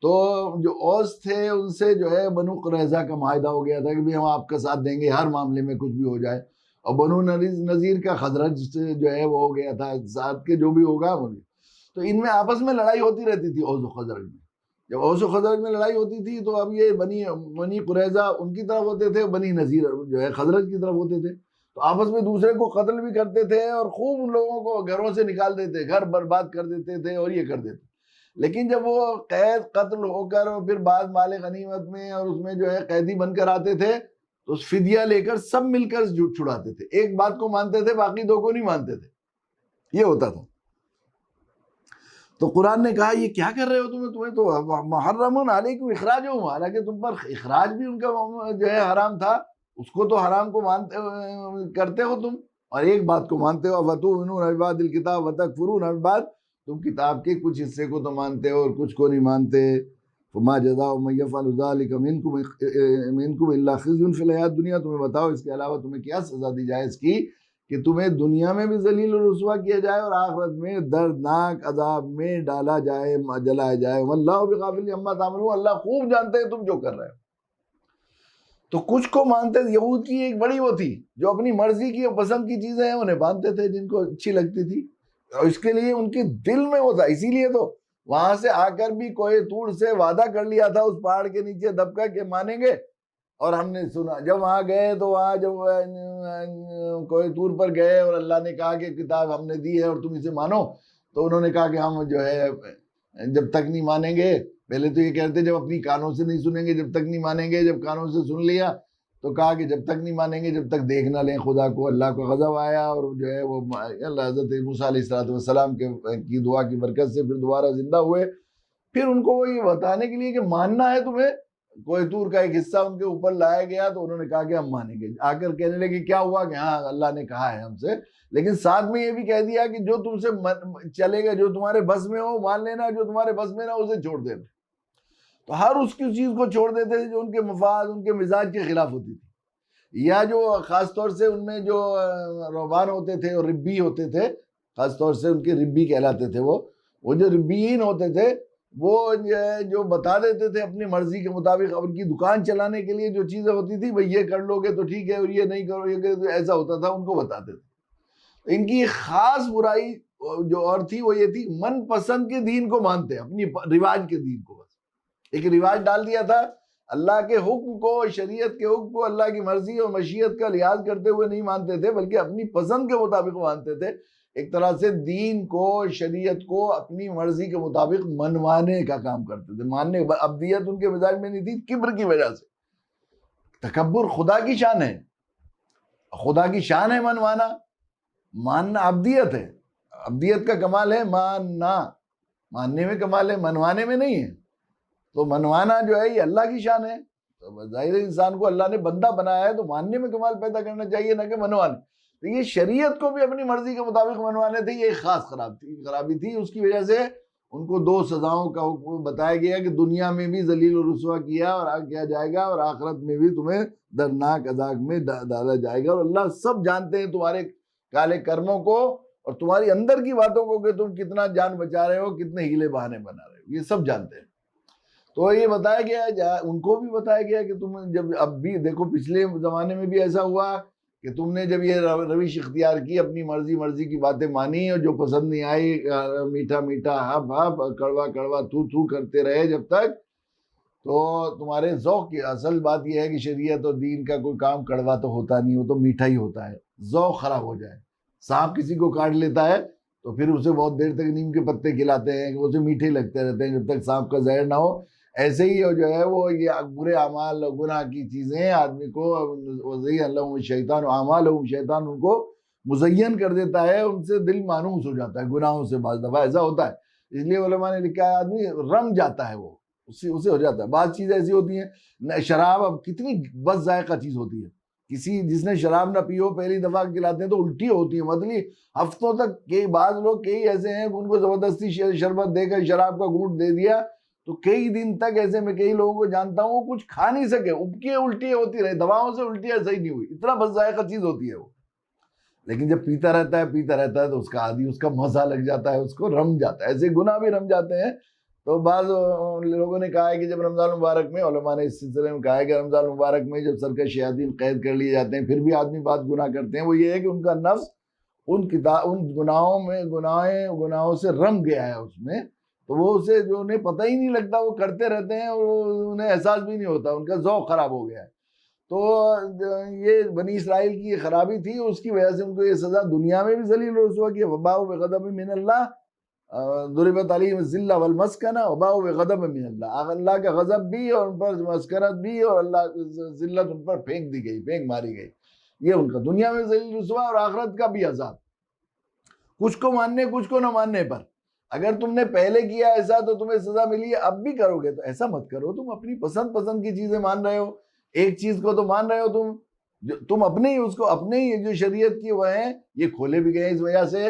تو جو اوس تھے ان سے جو ہے بنو قریظہ کا معاہدہ ہو گیا تھا کہ بھی ہم آپ کا ساتھ دیں گے ہر معاملے میں کچھ بھی ہو جائے. اور بنو نذیر کا خزرج سے جو ہے وہ ہو گیا تھا ساتھ کے جو بھی ہوگا. تو ان میں آپس میں لڑائی ہوتی رہتی تھی اوس و خزرج میں. جب اوس و خزرج میں لڑائی ہوتی تھی تو اب یہ بنی قریظہ ان کی طرف ہوتے تھے، بنی نذیر جو ہے خزرج کی طرف ہوتے تھے. تو آپس میں دوسرے کو قتل بھی کرتے تھے اور خوب ان لوگوں کو گھروں سے نکال دیتے، گھر برباد کر دیتے تھے اور یہ کر دیتے. لیکن جب وہ قید قتل ہو کر اور پھر بعد مال غنیمت میں اور اس میں جو ہے قیدی بن کر آتے تھے تو فدیہ لے کر سب مل کر چھڑاتے تھے. ایک بات کو مانتے تھے، باقی 2 کو نہیں مانتے تھے. یہ ہوتا تھا. تو قرآن نے کہا یہ کیا کر رہے ہو تمہیں تو محرم علیکم اخراجہم، حالانکہ تم پر اخراج بھی ان کا جو ہے حرام تھا، اس کو تو حرام کو مانتے کرتے ہو تم، اور ایک بات کو مانتے ہو. وَتُؤْمِنُونَ بِبَعْضِ الْكِتَابِ وَتَكْفُرُونَ بِبَعْضٍ، تم کتاب کے کچھ حصے کو تو مانتے ہو اور کچھ کو نہیں مانتے. فَمَا جَزَاءُ مَن يَفْعَلُ ذَلِكَ مِنكُمْ إِلَّا خِزْيٌ فِي الْحَيَاةِ الدُّنْيَا. تمہیں بتاؤ اس کے علاوہ تمہیں کیا سزا دی جائے اس کی کہ تمہیں دنیا میں بھی ذلیل و رسوا کیا جائے اور آخرت میں دردناک عذاب میں ڈالا جائے، جلایا جائے. وَاللَّهُ بِغَافِلٍ عَمَّا تَعْمَلُونَ، اللہ خوب جانتے ہیں تم جو کر رہے ہو. تو کچھ کو مانتے. یہود کی ایک بڑی وہ تھی جو اپنی مرضی کی اور پسند کی چیزیں ہیں انہیں مانتے تھے جن کو اچھی لگتی تھی، اور اس کے لیے ان کے دل میں وہ تھا. اسی لیے تو وہاں سے آ کر بھی کوہ طور سے وعدہ کر لیا تھا اس پہاڑ کے نیچے دب کر کہ مانیں گے. اور ہم نے سنا جب وہاں گئے تو وہاں جب کوہ طور پر گئے اور اللہ نے کہا کہ کتاب ہم نے دی ہے اور تم اسے مانو، تو انہوں نے کہا کہ ہم جو ہے جب تک نہیں مانیں گے. پہلے تو یہ کہتے جب اپنی کانوں سے نہیں سنیں گے جب تک نہیں مانیں گے. جب کانوں سے سن لیا تو کہا کہ جب تک نہیں مانیں گے جب تک دیکھ نہ لیں خدا کو. اللہ کو غضب آیا اور جو ہے وہ اللہ حضرت موسیٰ علیہ السلام کی دعا کی برکت سے پھر دوبارہ زندہ ہوئے. پھر ان کو وہ یہ بتانے کے لیے کہ ماننا ہے تمہیں، کوہ طور کا ایک حصہ ان کے اوپر لایا گیا تو انہوں نے کہا کہ ہم مانیں گے. آ کر کہنے لگے کیا ہوا کہ ہاں اللہ نے کہا ہے ہم سے، لیکن ساتھ میں یہ بھی کہہ دیا کہ جو تم سے چلے گا، جو تمہارے بس میں ہو مان لینا، جو تمہارے بس میں نہ اسے چھوڑ دینا. تو ہر اس کی چیز کو چھوڑ دیتے تھے جو ان کے مفاد ان کے مزاج کے خلاف ہوتی تھی. یا جو خاص طور سے ان میں جو رہبان ہوتے تھے اور ربی ہوتے تھے، خاص طور سے ان کے ربی کہلاتے تھے، وہ جو ربیین ہوتے تھے وہ جو بتا دیتے تھے اپنی مرضی کے مطابق ان کی دکان چلانے کے لیے جو چیزیں ہوتی تھی، بھئی یہ کر لو گے تو ٹھیک ہے اور یہ نہیں کرو یہ کہ ایسا ہوتا تھا، ان کو بتاتے تھے. ان کی خاص برائی جو اور تھی وہ یہ تھی من پسند کے دین کو مانتے، اپنی رواج کے دین کو. بس ایک رواج ڈال دیا تھا، اللہ کے حکم کو، شریعت کے حکم کو اللہ کی مرضی اور مشیت کا لحاظ کرتے ہوئے نہیں مانتے تھے بلکہ اپنی پسند کے مطابق مانتے تھے. ایک طرح سے دین کو، شریعت کو اپنی مرضی کے مطابق منوانے کا کام کرتے تھے. ماننے ابدیت ان کے مزاج میں نہیں تھی، کبر کی وجہ سے. تکبر خدا کی شان ہے، خدا کی شان ہے منوانا، ماننا عبدیت ہے، عبدیت کا کمال ہے ماننا، ماننے میں کمال ہے، منوانے میں نہیں ہے۔ تو منوانا جو ہے یہ اللہ کی شان ہے، تو ظاہر انسان کو اللہ نے بندہ بنایا ہے تو ماننے میں کمال پیدا کرنا چاہیے، نہ کہ منوانے۔ تو یہ شریعت کو بھی اپنی مرضی کے مطابق منوانے تھے، یہ ایک خاص خرابی تھی، اس کی وجہ سے ان کو 2 سزاؤں کا حکم بتایا گیا کہ دنیا میں بھی ذلیل و رسوا کیا اور کیا جائے گا، اور آخرت میں بھی تمہیں دردناک عذاب میں ڈالا جائے گا۔ اور اللہ سب جانتے ہیں تمہارے کالے کرموں کو اور تمہاری اندر کی باتوں کو، کہ تم کتنا جان بچا رہے ہو، کتنے ہیلے بہانے بنا رہے ہو، یہ سب جانتے ہیں۔ تو یہ بتایا گیا، ان کو بھی بتایا گیا کہ تم جب اب بھی دیکھو پچھلے زمانے میں بھی ایسا ہوا کہ تم نے جب یہ روش اختیار کی، اپنی مرضی کی باتیں مانی، اور جو پسند نہیں آئی میٹھا میٹھا ہپ ہپ، کڑوا کڑوا تو کرتے رہے جب تک، تو تمہارے ذوق کی اصل بات یہ ہے کہ شریعت اور دین کا کوئی کام کڑوا تو ہوتا نہیں، وہ تو میٹھا ہی ہوتا ہے۔ ذوق خراب ہو جائے، سانپ کسی کو کاٹ لیتا ہے تو پھر اسے بہت دیر تک نیم کے پتے کھلاتے ہیں کہ اسے میٹھے لگتے رہتے ہیں جب تک سانپ کا زہر نہ ہو۔ ایسے ہی جو ہے وہ یہ برے اعمال گناہ کی چیزیں آدمی کو وزین لہم الشیطان اعمالہم، شیطان ان کو مزین کر دیتا ہے، ان سے دل مانوس ہو جاتا ہے گناہوں سے، بعض دفعہ ایسا ہوتا ہے۔ اس لیے علماء نے لکھا ہے آدمی رنگ جاتا ہے، وہ اسے ہو جاتا ہے۔ بعض چیزیں ایسی ہوتی ہیں، شراب اب کتنی بد ذائقہ چیز ہوتی ہے، کسی جس نے شراب نہ پی ہو پہلی دفعہ کھلاتے ہیں تو الٹی ہوتی ہے، مطلب ہفتوں تک۔ کئی بعض لوگ کئی ایسے ہیں ان کو زبردستی شربت دے کر شراب کا گھونٹ دے دیا تو کئی دن تک، ایسے میں کئی لوگوں کو جانتا ہوں کچھ کھا نہیں سکے، ابکے الٹی ہوتی رہی، دواؤں سے الٹیاں صحیح نہیں ہوئی، اتنا بد ذائقہ چیز ہوتی ہے وہ۔ لیکن جب پیتا رہتا ہے تو اس کا عادی، اس کا مزہ لگ جاتا ہے، اس کو رم جاتا ہے۔ ایسے گناہ بھی رم جاتے ہیں۔ تو بعض لوگوں نے کہا ہے کہ جب رمضان مبارک میں، علماء نے اس سلسلے میں کہا ہے کہ رمضان مبارک میں جب سرکش شیاطین قید کر لیے جاتے ہیں پھر بھی آدمی بات گناہ کرتے ہیں، وہ یہ ہے کہ ان کا نفس ان گناہوں سے رم گیا ہے اس میں، تو وہ اسے جو انہیں پتہ ہی نہیں لگتا، وہ کرتے رہتے ہیں اور انہیں احساس بھی نہیں ہوتا، ان کا ذوق خراب ہو گیا ہے۔ تو یہ بنی اسرائیل کی یہ خرابی تھی، اس کی وجہ سے ان کو یہ سزا دنیا میں بھی ذلیل و رسوا کی، وباء بغضب من اللہ، ضربت علیہم الذلہ والمسکنہ وباء بغضب من اللہ، اللہ کا غضب بھی اور ان پر مسکنت بھی، اور اللہ ذلت ان پر پھینک دی گئی، پھینک ماری گئی۔ یہ ان کا دنیا میں ذلیل رسوا اور آخرت کا بھی عذاب، کچھ کو ماننے کچھ کو نہ ماننے پر۔ اگر تم نے پہلے کیا ایسا تو تمہیں سزا ملی ہے، اب بھی کرو گے تو ایسا مت کرو، تم اپنی پسند کی چیزیں مان رہے ہو، ایک چیز کو تو مان رہے ہو تم اپنے ہی، اس کو اپنے ہی جو شریعت کی وہ ہیں یہ کھولے بھی گئے، اس وجہ سے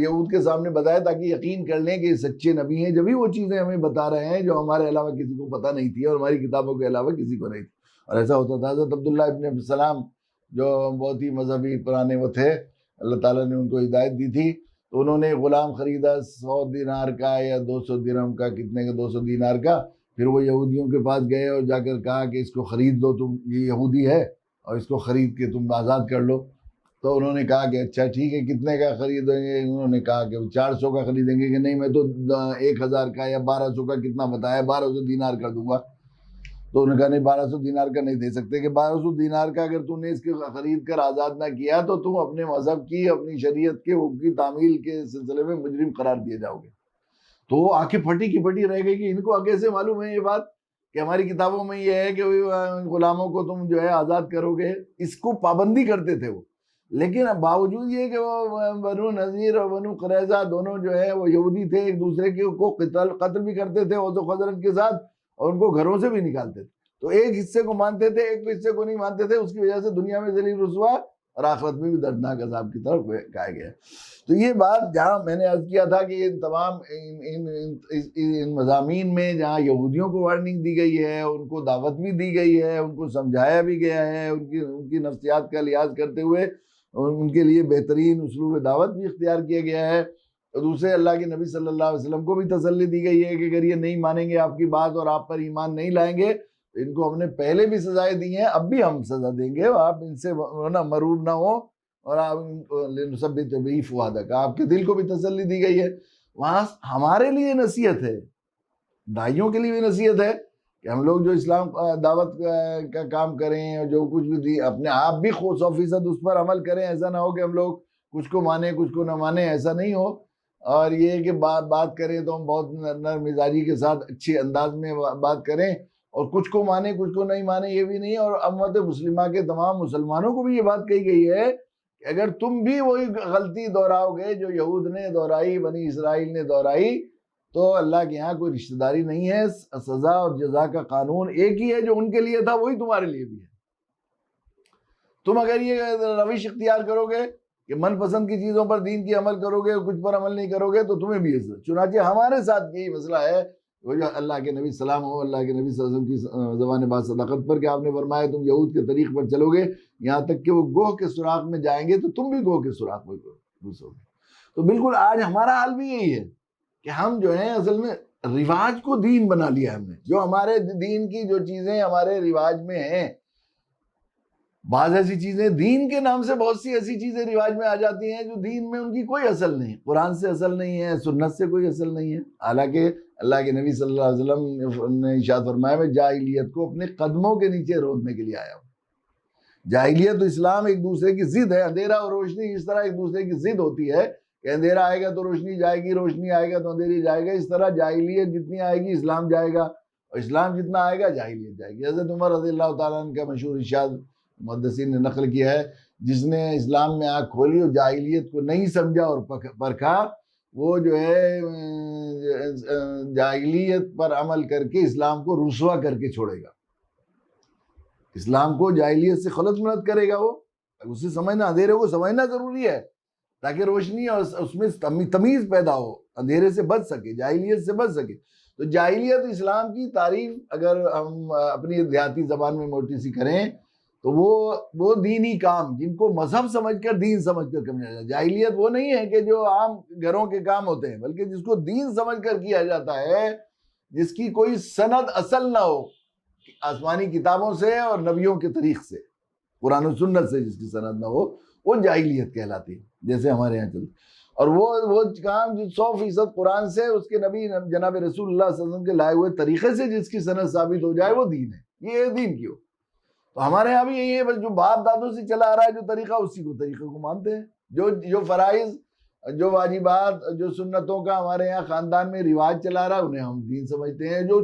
یہود کے سامنے بتایا تاکہ یقین کر لیں کہ یہ سچے نبی ہیں، جبھی وہ چیزیں ہمیں بتا رہے ہیں جو ہمارے علاوہ کسی کو پتہ نہیں تھی اور ہماری کتابوں کے علاوہ کسی کو نہیں تھی۔ اور ایسا ہوتا تھا۔ حضرت عبداللہ ابن السلام جو بہت ہی مذہبی پرانے وہ تھے، اللہ تعالیٰ نے ان کو ہدایت دی تھی، تو انہوں نے غلام خریدا 100 دینار کا یا 200 درہم کا، کتنے کا، 200 دینار کا۔ پھر وہ یہودیوں کے پاس گئے اور جا کر کہا کہ اس کو خرید لو، تم یہ یہودی ہے اور اس کو خرید کے تم آزاد کر لو۔ تو انہوں نے کہا کہ اچھا ٹھیک ہے، کتنے کا خریدیں گے؟ انہوں نے کہا کہ 400 کا خریدیں گے، کہ نہیں میں تو 1000 کا یا 1200 کا، کتنا بتایا، 1200 دینار کر دوں گا۔ تو انہوں نے کہا نہیں 1200 دینار کا نہیں دے سکتے، کہ 1200 دینار کا اگر تم نے اس کے خرید کر آزاد نہ کیا تو تم اپنے مذہب کی، اپنی شریعت کے حکم کی تعمیل کے سلسلے میں مجرم قرار دیے جاؤ گے۔ تو وہ آنکھیں پھٹی کی پھٹی رہ گئی کہ ان کو کیسے معلوم ہے یہ بات کہ ہماری کتابوں میں یہ ہے کہ غلاموں کو تم جو ہے آزاد کرو گے، اس کو پابندی کرتے تھے وہ۔ لیکن باوجود یہ کہ وہ بنو نذیر اور بنو قریظہ دونوں جو ہے وہ یہودی تھے، ایک دوسرے کو قتل بھی کرتے تھے اوس و خزرج کے ساتھ، اور ان کو گھروں سے بھی نکالتے تھے۔ تو ایک حصے کو مانتے تھے، ایک حصے کو نہیں مانتے تھے، اس کی وجہ سے دنیا میں ذلیل رسوا اور آخرت میں بھی دردناک عذاب کی طرف کہا گیا۔ تو یہ بات جہاں میں نے عرض کیا تھا کہ یہ تمام ان مضامین میں جہاں یہودیوں کو وارننگ دی گئی ہے، ان کو دعوت بھی دی گئی ہے، ان کو سمجھایا بھی گیا ہے، ان کی نفسیات کا لحاظ کرتے ہوئے ان کے لیے بہترین اسلوب دعوت بھی اختیار کیا گیا ہے۔ اور دوسرے اللہ کے نبی صلی اللہ علیہ وسلم کو بھی تسلی دی گئی ہے کہ اگر یہ نہیں مانیں گے آپ کی بات اور آپ پر ایمان نہیں لائیں گے، ان کو ہم نے پہلے بھی سزائیں دی ہیں، اب بھی ہم سزا دیں گے، اور آپ ان سے مروب نہ ہو، اور آپ ثبت به فؤادک، آپ کے دل کو بھی تسلی دی گئی ہے۔ وہاں ہمارے لیے نصیحت ہے، داعیوں کے لیے بھی نصیحت ہے کہ ہم لوگ جو اسلام دعوت کا کام کریں اور جو کچھ بھی دی اپنے آپ بھی 100% اس پر عمل کریں، ایسا نہ ہو کہ ہم لوگ کچھ کو مانیں کچھ کو نہ مانیں، ایسا نہیں ہو۔ اور یہ کہ بات کریں تو ہم بہت نرم مزاجی کے ساتھ اچھے انداز میں بات کریں، اور کچھ کو مانے کچھ کو نہیں مانے یہ بھی نہیں. اور امت مسلمہ کے تمام مسلمانوں کو بھی یہ بات کہی گئی ہے کہ اگر تم بھی وہی غلطی دہراؤ گے جو یہود نے دہرائی، بنی اسرائیل نے دہرائی، تو اللہ کے ہاں کوئی رشتہ داری نہیں ہے. سزا اور جزا کا قانون ایک ہی ہے، جو ان کے لیے تھا وہی تمہارے لیے بھی ہے. تم اگر یہ روش اختیار کرو گے کہ من پسند کی چیزوں پر دین کی عمل کرو گے، کچھ پر عمل نہیں کرو گے، تو تمہیں بھی یہ. چنانچہ ہمارے ساتھ یہی مسئلہ ہے. وہ جو اللہ کے نبی سلام ہو اللہ کے نبی صلی اللہ علیہ وسلم کی زبان بات صداقت پر، کہ آپ نے فرمایا تم یہود کے طریق پر چلو گے یہاں تک کہ وہ گوہ کے سوراخ میں جائیں گے تو تم بھی گوہ کے سوراخ میں گھسو گے. تو بالکل آج ہمارا حال بھی یہی ہے کہ ہم جو ہیں اصل میں رواج کو دین بنا لیا ہم نے. جو ہمارے دین کی جو چیزیں ہمارے رواج میں ہیں، بعض ایسی چیزیں دین کے نام سے بہت سی ایسی چیزیں رواج میں آ جاتی ہیں جو دین میں ان کی کوئی اصل نہیں، قرآن سے اصل نہیں ہے، سنت سے کوئی اصل نہیں ہے. حالانکہ اللہ کے نبی صلی اللہ علیہ وسلم نے ارشاد فرمایا میں جاہلیت کو اپنے قدموں کے نیچے رودنے کے لیے آیا ہوں. جاہلیت و اسلام ایک دوسرے کی ضد ہے. اندھیرا اور روشنی اس طرح ایک دوسرے کی ضد ہوتی ہے کہ اندھیرا آئے گا تو روشنی جائے گی، روشنی آئے گا تو اندھیری جائے گا. اس طرح جاہلیت جتنی آئے گی اسلام جائے گا، اور اسلام جتنا آئے گا جاہلیت جائے گی. حضرت عمر رضی اللہ تعالیٰ عنہ کا مشہور ارشاد محدثین نے نقل کیا ہے، جس نے اسلام میں آنکھ کھولی اور جاہلیت کو نہیں سمجھا اور پرکھا، وہ جو ہے جاہلیت پر عمل کر کے اسلام کو رسوا کر کے چھوڑے گا. اسلام کو جاہلیت سے خلط ملت کرے گا. وہ اسے سمجھنا، اندھیرے کو سمجھنا ضروری ہے تاکہ روشنی اور اس میں تمیز پیدا ہو، اندھیرے سے بچ سکے، جاہلیت سے بچ سکے. تو جاہلیت اسلام کی تعریف اگر ہم اپنی دیہاتی زبان میں موٹی سی کریں تو وہ دینی کام جن کو مذہب سمجھ کر دین سمجھ کر کرنا جاتا ہے. جاہلیت وہ نہیں ہے کہ جو عام گھروں کے کام ہوتے ہیں، بلکہ جس کو دین سمجھ کر کیا جاتا ہے، جس کی کوئی سند اصل نہ ہو آسمانی کتابوں سے اور نبیوں کے طریق سے، قرآن و سنت سے جس کی سند نہ ہو، وہ جاہلیت کہلاتی ہے. جیسے ہمارے یہاں چلتے، اور وہ کام جو 100% قرآن سے اس کے نبی جناب رسول اللہ صلی اللہ علیہ وسلم کے لائے ہوئے طریقے سے جس کی سند ثابت ہو جائے وہ دین ہے. یہ دین کی ہو. تو ہمارے یہاں بھی یہی ہے، بس جو باپ دادوں سے چلا آ رہا ہے جو طریقہ، اسی کو طریقے کو مانتے ہیں. جو فرائض، جو واجبات، جو سنتوں کا ہمارے یہاں خاندان میں رواج چلا رہا ہے انہیں ہم دین سمجھتے ہیں. جو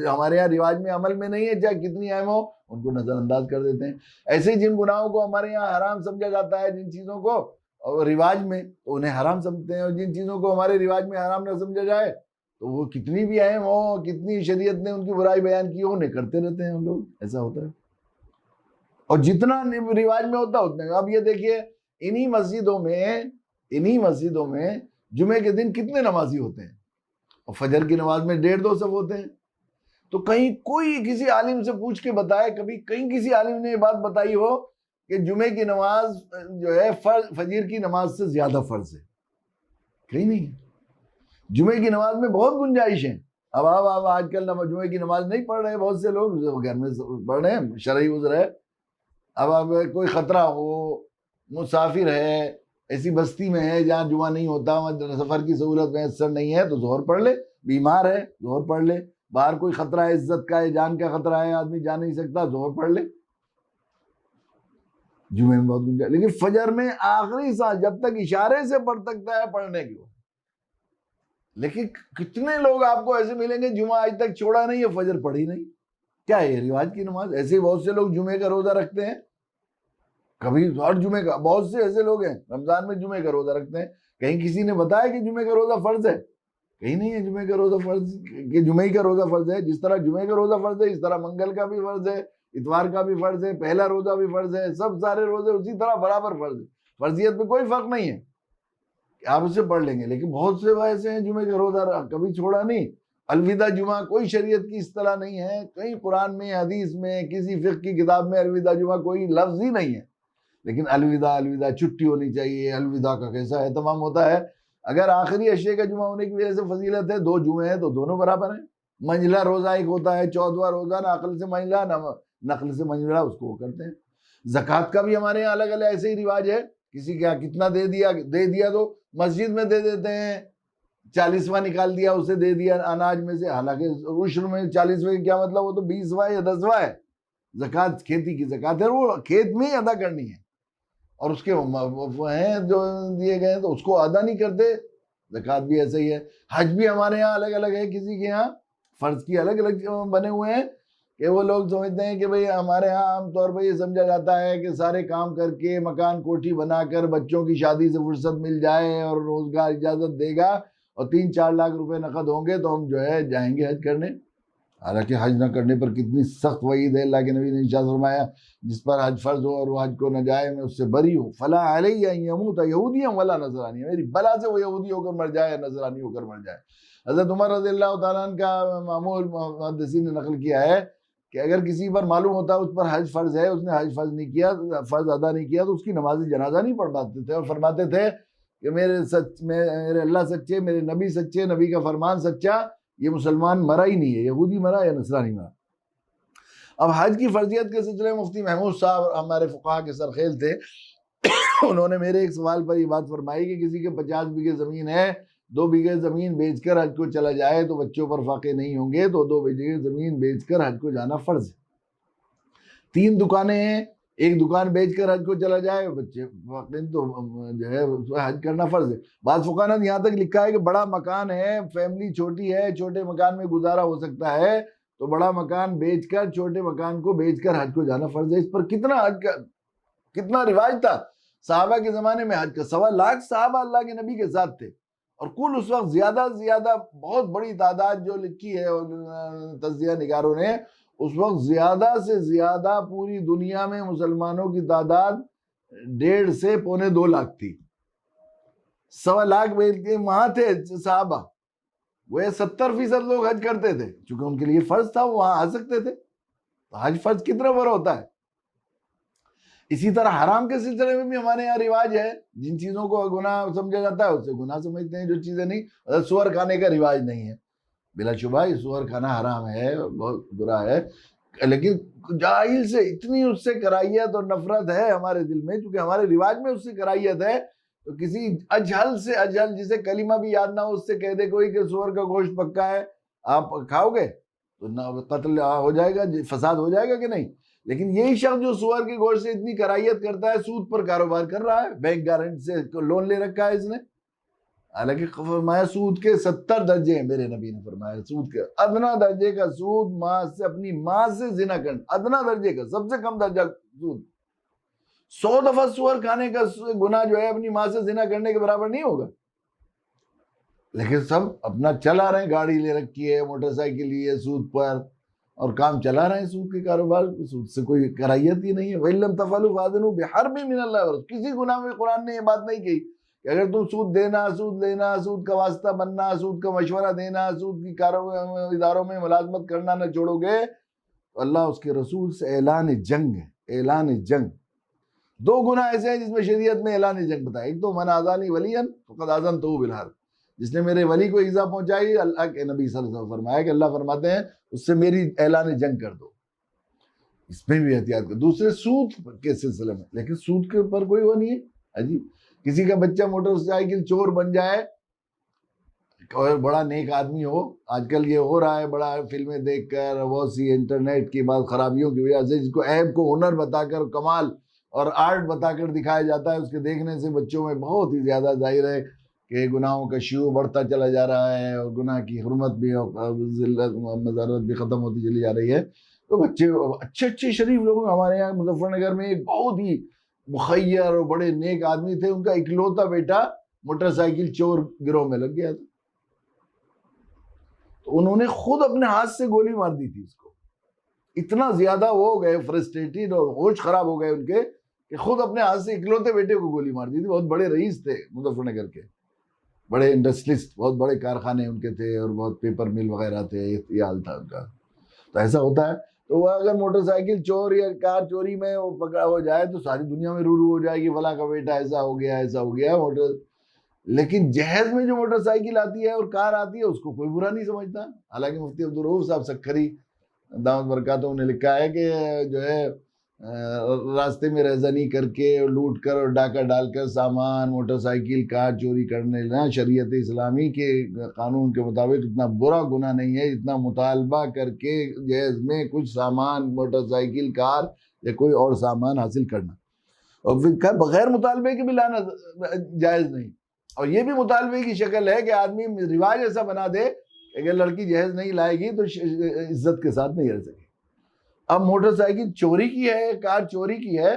ہمارے یہاں رواج میں عمل میں نہیں ہے چاہے کتنی اہم ہو ان کو نظر انداز کر دیتے ہیں. ایسے ہی جن گناہوں کو ہمارے یہاں حرام سمجھا جاتا ہے، جن چیزوں کو اور رواج میں، تو انہیں حرام سمجھتے ہیں. اور جن چیزوں کو ہمارے رواج میں حرام نہ سمجھا جائے تو وہ کتنی بھی اہم ہو، کتنی شریعت نے ان کی برائی بیان کی ہو، انہیں کرتے رہتے ہیں ہم لوگ. ایسا ہوتا ہے. اور جتنا رواج میں ہوتا اتنا. اب یہ دیکھیے انہی مسجدوں میں جمعے کے دن کتنے نمازی ہوتے ہیں، اور فجر کی نماز میں 1.5-2 صف ہوتے ہیں. تو کہیں کوئی کسی عالم سے پوچھ کے بتائے، کبھی کہیں کسی عالم نے یہ بات بتائی ہو کہ جمعے کی نماز جو ہے فجر کی نماز سے زیادہ فرض ہے؟ کہیں نہیں. جمعے کی نماز میں بہت گنجائش ہے. اب آج کل جمعے کی نماز نہیں پڑھ رہے بہت سے لوگ، گھر میں پڑھ رہے ہیں، شرعی عذر ہے. اب کوئی خطرہ ہو، مسافر ہے، ایسی بستی میں ہے جہاں جمعہ نہیں ہوتا، سفر کی سہولت میسر نہیں ہے تو ظہر پڑھ لے. بیمار ہے ظہر پڑھ لے. باہر کوئی خطرہ ہے، عزت کا ہے، جان کا خطرہ ہے، آدمی جا نہیں سکتا، ظہر پڑھ لے. جمعے میں بہت گنجائش. لیکن فجر میں آخری سانس جب تک اشارے سے پڑھ سکتا ہے پڑھنے کی. لیکن کتنے لوگ آپ کو ایسے ملیں گے جمعہ آج تک چھوڑا نہیں ہے، فجر پڑھی نہیں. کیا ہے یہ رواج کی نماز؟ ایسے ہی بہت سے لوگ جمعے کا روزہ رکھتے ہیں، کبھی ہر جمعے کا. بہت سے ایسے لوگ ہیں رمضان میں جمعے کا روزہ رکھتے ہیں. کہیں کسی نے بتایا کہ جمعے کا روزہ فرض ہے؟ کہیں نہیں ہے جمعے کا روزہ فرض کہ جمعے کا روزہ فرض ہے. جس طرح جمعے کا روزہ فرض ہے اس طرح منگل کا بھی فرض ہے، اتوار کا بھی فرض ہے، پہلا روزہ بھی فرض ہے. سب سارے روزے اسی طرح برابر فرض ہے. فرضیت میں کوئی فرق نہیں ہے، آپ اسے پڑھ لیں گے. لیکن بہت سے ایسے ہیں جمعے کا روزہ کبھی چھوڑا نہیں. الوداع جمعہ کوئی شریعت کی اصطلاح نہیں ہے، کہیں قرآن میں، حدیث میں، کسی فقہ کی کتاب میں الوداع جمعہ کوئی لفظ ہی نہیں ہے. لیکن الوداع چھٹی ہونی چاہیے. الوداع کا کیسا اہتمام ہوتا ہے. اگر آخری اشیاء کا جمعہ ہونے کی وجہ سے فضیلت ہے، 2 جمعے ہیں تو دونوں برابر ہیں. منجلا روزہ ایک ہوتا ہے، 14واں روزہ، نہ عقل سے منجلا نہ نقل سے منجلا، اس کو وہ کرتے ہیں. زکوٰۃ کا بھی ہمارے یہاں الگ الگ ایسے ہی رواج ہے. کسی کا کتنا دے دیا تو مسجد میں دے دیتے ہیں. 40واں نکال دیا، اسے دے دیا اناج میں سے. حالانکہ عشر میں 40ویں کیا مطلب، وہ تو 20واں یا 10واں ہے. زکوٰۃ کھیتی کی زکوٰۃ ہے، وہ کھیت میں ہی ادا کرنی ہے، اور اس کے ہیں جو دیے گئے ہیں تو اس کو ادا نہیں کرتے. زکوٰۃ بھی ایسے ہی ہے. حج بھی ہمارے یہاں الگ الگ ہے. کسی کے یہاں فرض کی الگ الگ بنے ہوئے ہیں، کہ وہ لوگ سمجھتے ہیں کہ بھئی ہمارے ہاں عام طور پر یہ سمجھا جاتا ہے کہ سارے کام کر کے مکان کوٹھی بنا کر بچوں کی شادی سے فرصت مل جائے اور روزگار اجازت دے گا اور 3-4 لاکھ روپے نقد ہوں گے تو ہم جو ہے جائیں گے حج کرنے. حالانکہ حج نہ کرنے پر کتنی سخت وعید ہے. اللہ کے نبی نے ارشاد فرمایا جس پر حج فرض ہو اور وہ حج کو نہ جائے میں اس سے بری ہوں. فلا علی ان یموت یہودیا ولا نصرانیا، میری بلا سے وہ یہودی ہو کر مر جائے یا نصرانی ہو کر مر جائے. حضرت عمر رضی اللہ تعالیٰ عنہ کا معمول محدثین نے نقل کیا ہے کہ اگر کسی پر معلوم ہوتا اس پر حج فرض ہے، اس نے حج فرض نہیں کیا، فرض ادا نہیں کیا، تو اس کی نماز جنازہ نہیں پڑھ پاتے تھے اور فرماتے تھے کہ میرے اللہ سچے، میرے نبی سچے، نبی کا فرمان سچا، یہ مسلمان مرا ہی نہیں ہے، یہودی مرا یا نصرانی مرا. اب حج کی فرضیت کے سلسلے میں مفتی محمود صاحب ہمارے فقہا کے سرخیل تھے، انہوں نے میرے ایک سوال پر یہ بات فرمائی کہ کسی کے 50 بیگھے زمین ہے، 2 بیگھے زمین بیچ کر حج کو چلا جائے تو بچوں پر فاقے نہیں ہوں گے، تو 2 بیگھے زمین بیچ کر حج کو جانا فرض ہے. 3 دکانیں ہیں، ایک دکان بیچ کر حج کو چلا جائے بچے فاقے تو جو ہے حج کرنا فرض ہے. بعض فقہا نے یہاں تک لکھا ہے کہ بڑا مکان ہے، فیملی چھوٹی ہے، چھوٹے مکان میں گزارا ہو سکتا ہے تو بڑا مکان بیچ کر چھوٹے مکان کو بیچ کر حج کو جانا فرض ہے. اس پر کتنا رواج تھا صحابہ کے زمانے میں. حج کا 1.25 لاکھ صحابہ اللہ کے نبی کے ساتھ تھے، اور کل اس وقت زیادہ سے زیادہ بہت بڑی تعداد جو لکھی ہے تجزیہ نگاروں نے، اس وقت زیادہ سے زیادہ پوری دنیا میں مسلمانوں کی تعداد 1.5 سے 1.25 لاکھ تھی. 1.25 لاکھ وہاں تھے صحابہ، وہ 70% لوگ حج کرتے تھے چونکہ ان کے لیے فرض تھا، وہ وہاں آ سکتے تھے. تو حج فرض کتنا بڑا ہوتا ہے. اسی طرح حرام کے سلسلے میں بھی ہمارے یہاں رواج ہے، جن چیزوں کو گناہ سمجھا جاتا ہے اسے گناہ سمجھتے ہیں، جو چیزیں نہیں. سور کھانے کا رواج نہیں ہے، بلا شبہ یہ سور کھانا حرام ہے، بہت برا ہے، لیکن جاہل سے اتنی اس سے کراہیت اور نفرت ہے ہمارے دل میں، چونکہ ہمارے رواج میں اس سے کراہیت ہے. تو کسی اجہل سے اجہل جسے کلمہ بھی یاد نہ ہو اس سے کہہ دے کوئی کہ سور کا گوشت پکا ہے آپ کھاؤ گے تو قتل ہو جائے گا، فساد ہو جائے گا کہ نہیں. لیکن یہی شخص جو سور کے گوشت سے اتنی کراہیت کرتا ہے، سود پر کاروبار کر رہا ہے، بینک گارنٹ سے لون لے رکھا ہے اس نے. حالانکہ فرمایا سود کے 70 درجے ہیں، میرے نبی نے فرمایا سود کے ادنا درجے کا سود ماں سے، اپنی ماں سے زنا کرنا، ادنا درجے کا سب سے کم درجہ سود. 100 دفعہ سور کھانے کا گناہ جو ہے اپنی ماں سے زنا کرنے کے برابر نہیں ہوگا. لیکن سب اپنا چلا رہے ہیں، گاڑی لے رکھی ہے، موٹر سائیکل لی ہے سود پر، اور کام چلا رہے ہیں سود کے کاروبار. سود سے کوئی کراہیت ہی نہیں ہے. وَإِن لَّمْ تَفْعَلُوا فَأْذَنُوا بِحَرْبٍ مِّنَ اللَّهِ وَرَسُولِهِ. کسی گناہ میں قرآن نے یہ بات نہیں کہی کہ اگر تم سود دینا، سود لینا، سود کا واسطہ بننا، سود کا مشورہ دینا، سود کی اداروں میں ملازمت کرنا نہ چھوڑو گے تو اللہ اس کے رسول سے اعلان جنگ ہے. اعلان جنگ. 2 گناہ ایسے ہیں جس میں شریعت میں اعلان جنگ بتایا. ایک تو من آذانی ولیًا فقد آذنتہ بالحرب، جس نے میرے ولی کو ایذا پہنچائی، اللہ کے نبی صلی اللہ علیہ وسلم فرمایا کہ اللہ فرماتے ہیں اس سے میری اعلان جنگ کر دو. اس میں بھی احتیاط کر. دوسرے سود کے سلسلے میں، لیکن سود کے اوپر کوئی وہ نہیں ہے. جی کسی کا بچہ موٹر سائیکل چور بن جائے اور بڑا نیک آدمی ہو، آج کل یہ ہو رہا ہے بڑا، فلمیں دیکھ کر بہت سی انٹرنیٹ کی بعض خرابیوں کی وجہ سے جس کو عیب کو ہنر بتا کر، کمال اور آرٹ بتا کر دکھایا جاتا ہے، اس کے دیکھنے سے بچوں میں بہت ہی زیادہ ظاہر ہے کہ گناہوں کا شیوع بڑھتا چلا جا رہا ہے اور گناہ کی حرمت بھی اور ذلت مذارت بھی ختم ہوتی چلی جا رہی ہے. تو بچے اچھے شریف لوگ ہمارے یہاں مظفر نگر میں ایک بہت ہی مخیر اور بڑے نیک آدمی تھے، ان کا اکلوتا بیٹا موٹر سائیکل چور گروہ میں لگ گیا تھا. تو انہوں نے خود اپنے ہاتھ سے گولی مار دی تھی اس کو. اتنا زیادہ وہ ہو گئے فرسٹریٹڈ اور ہوش خراب ہو گئے ان کے کہ خود اپنے ہاتھ سے اکلوتے بیٹے کو گولی مار دی تھی. بہت بڑے رئیس تھے مظفر نگر کے، بڑے انڈسٹریسٹ، بہت بڑے کارخانے ان کے تھے اور بہت پیپر مل وغیرہ تھے، یہ حال تھا ان کا. تو ایسا ہوتا ہے. تو وہ اگر موٹر سائیکل چور یا کار چوری میں وہ پکڑا ہو جائے تو ساری دنیا میں رو ہو جائے گی، فلاں کا بیٹا ایسا ہو گیا ایسا ہو گیا موٹر. لیکن جہیز میں جو موٹر سائیکل آتی ہے اور کار آتی ہے اس کو کوئی برا نہیں سمجھتا. حالانکہ مفتی عبدالرؤف صاحب سکھری دامت برکاتہ نے لکھا ہے کہ جو ہے راستے میں رہزنی کر کے لوٹ کر اور ڈاکہ ڈال کر سامان موٹر سائیکل کار چوری کرنے لینا شریعت اسلامی کے قانون کے مطابق اتنا برا گناہ نہیں ہے جتنا مطالبہ کر کے جہیز میں کچھ سامان موٹر سائیکل کار یا کوئی اور سامان حاصل کرنا. اور پھر بغیر مطالبے کے بھی لانا جائز نہیں. اور یہ بھی مطالبے کی شکل ہے کہ آدمی رواج ایسا بنا دے کہ اگر لڑکی جہیز نہیں لائے گی تو عزت کے ساتھ نہیں رہ سکے. اب موٹر سائیکل چوری کی ہے، کار چوری کی ہے،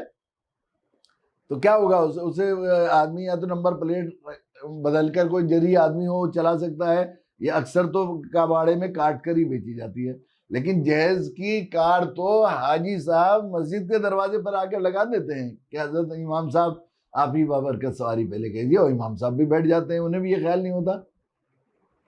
تو کیا ہوگا؟ اسے آدمی یا تو نمبر پلیٹ بدل کر کوئی جری آدمی ہو چلا سکتا ہے، یا اکثر تو کباڑے میں کاٹ کر ہی بیچی جاتی ہے. لیکن جہیز کی کار تو حاجی صاحب مسجد کے دروازے پر آ کے لگا دیتے ہیں کہ حضرت امام صاحب آپ ہی بابرکت سواری پہلے کہیے، اور امام صاحب بھی بیٹھ جاتے ہیں، انہیں بھی یہ خیال نہیں ہوتا،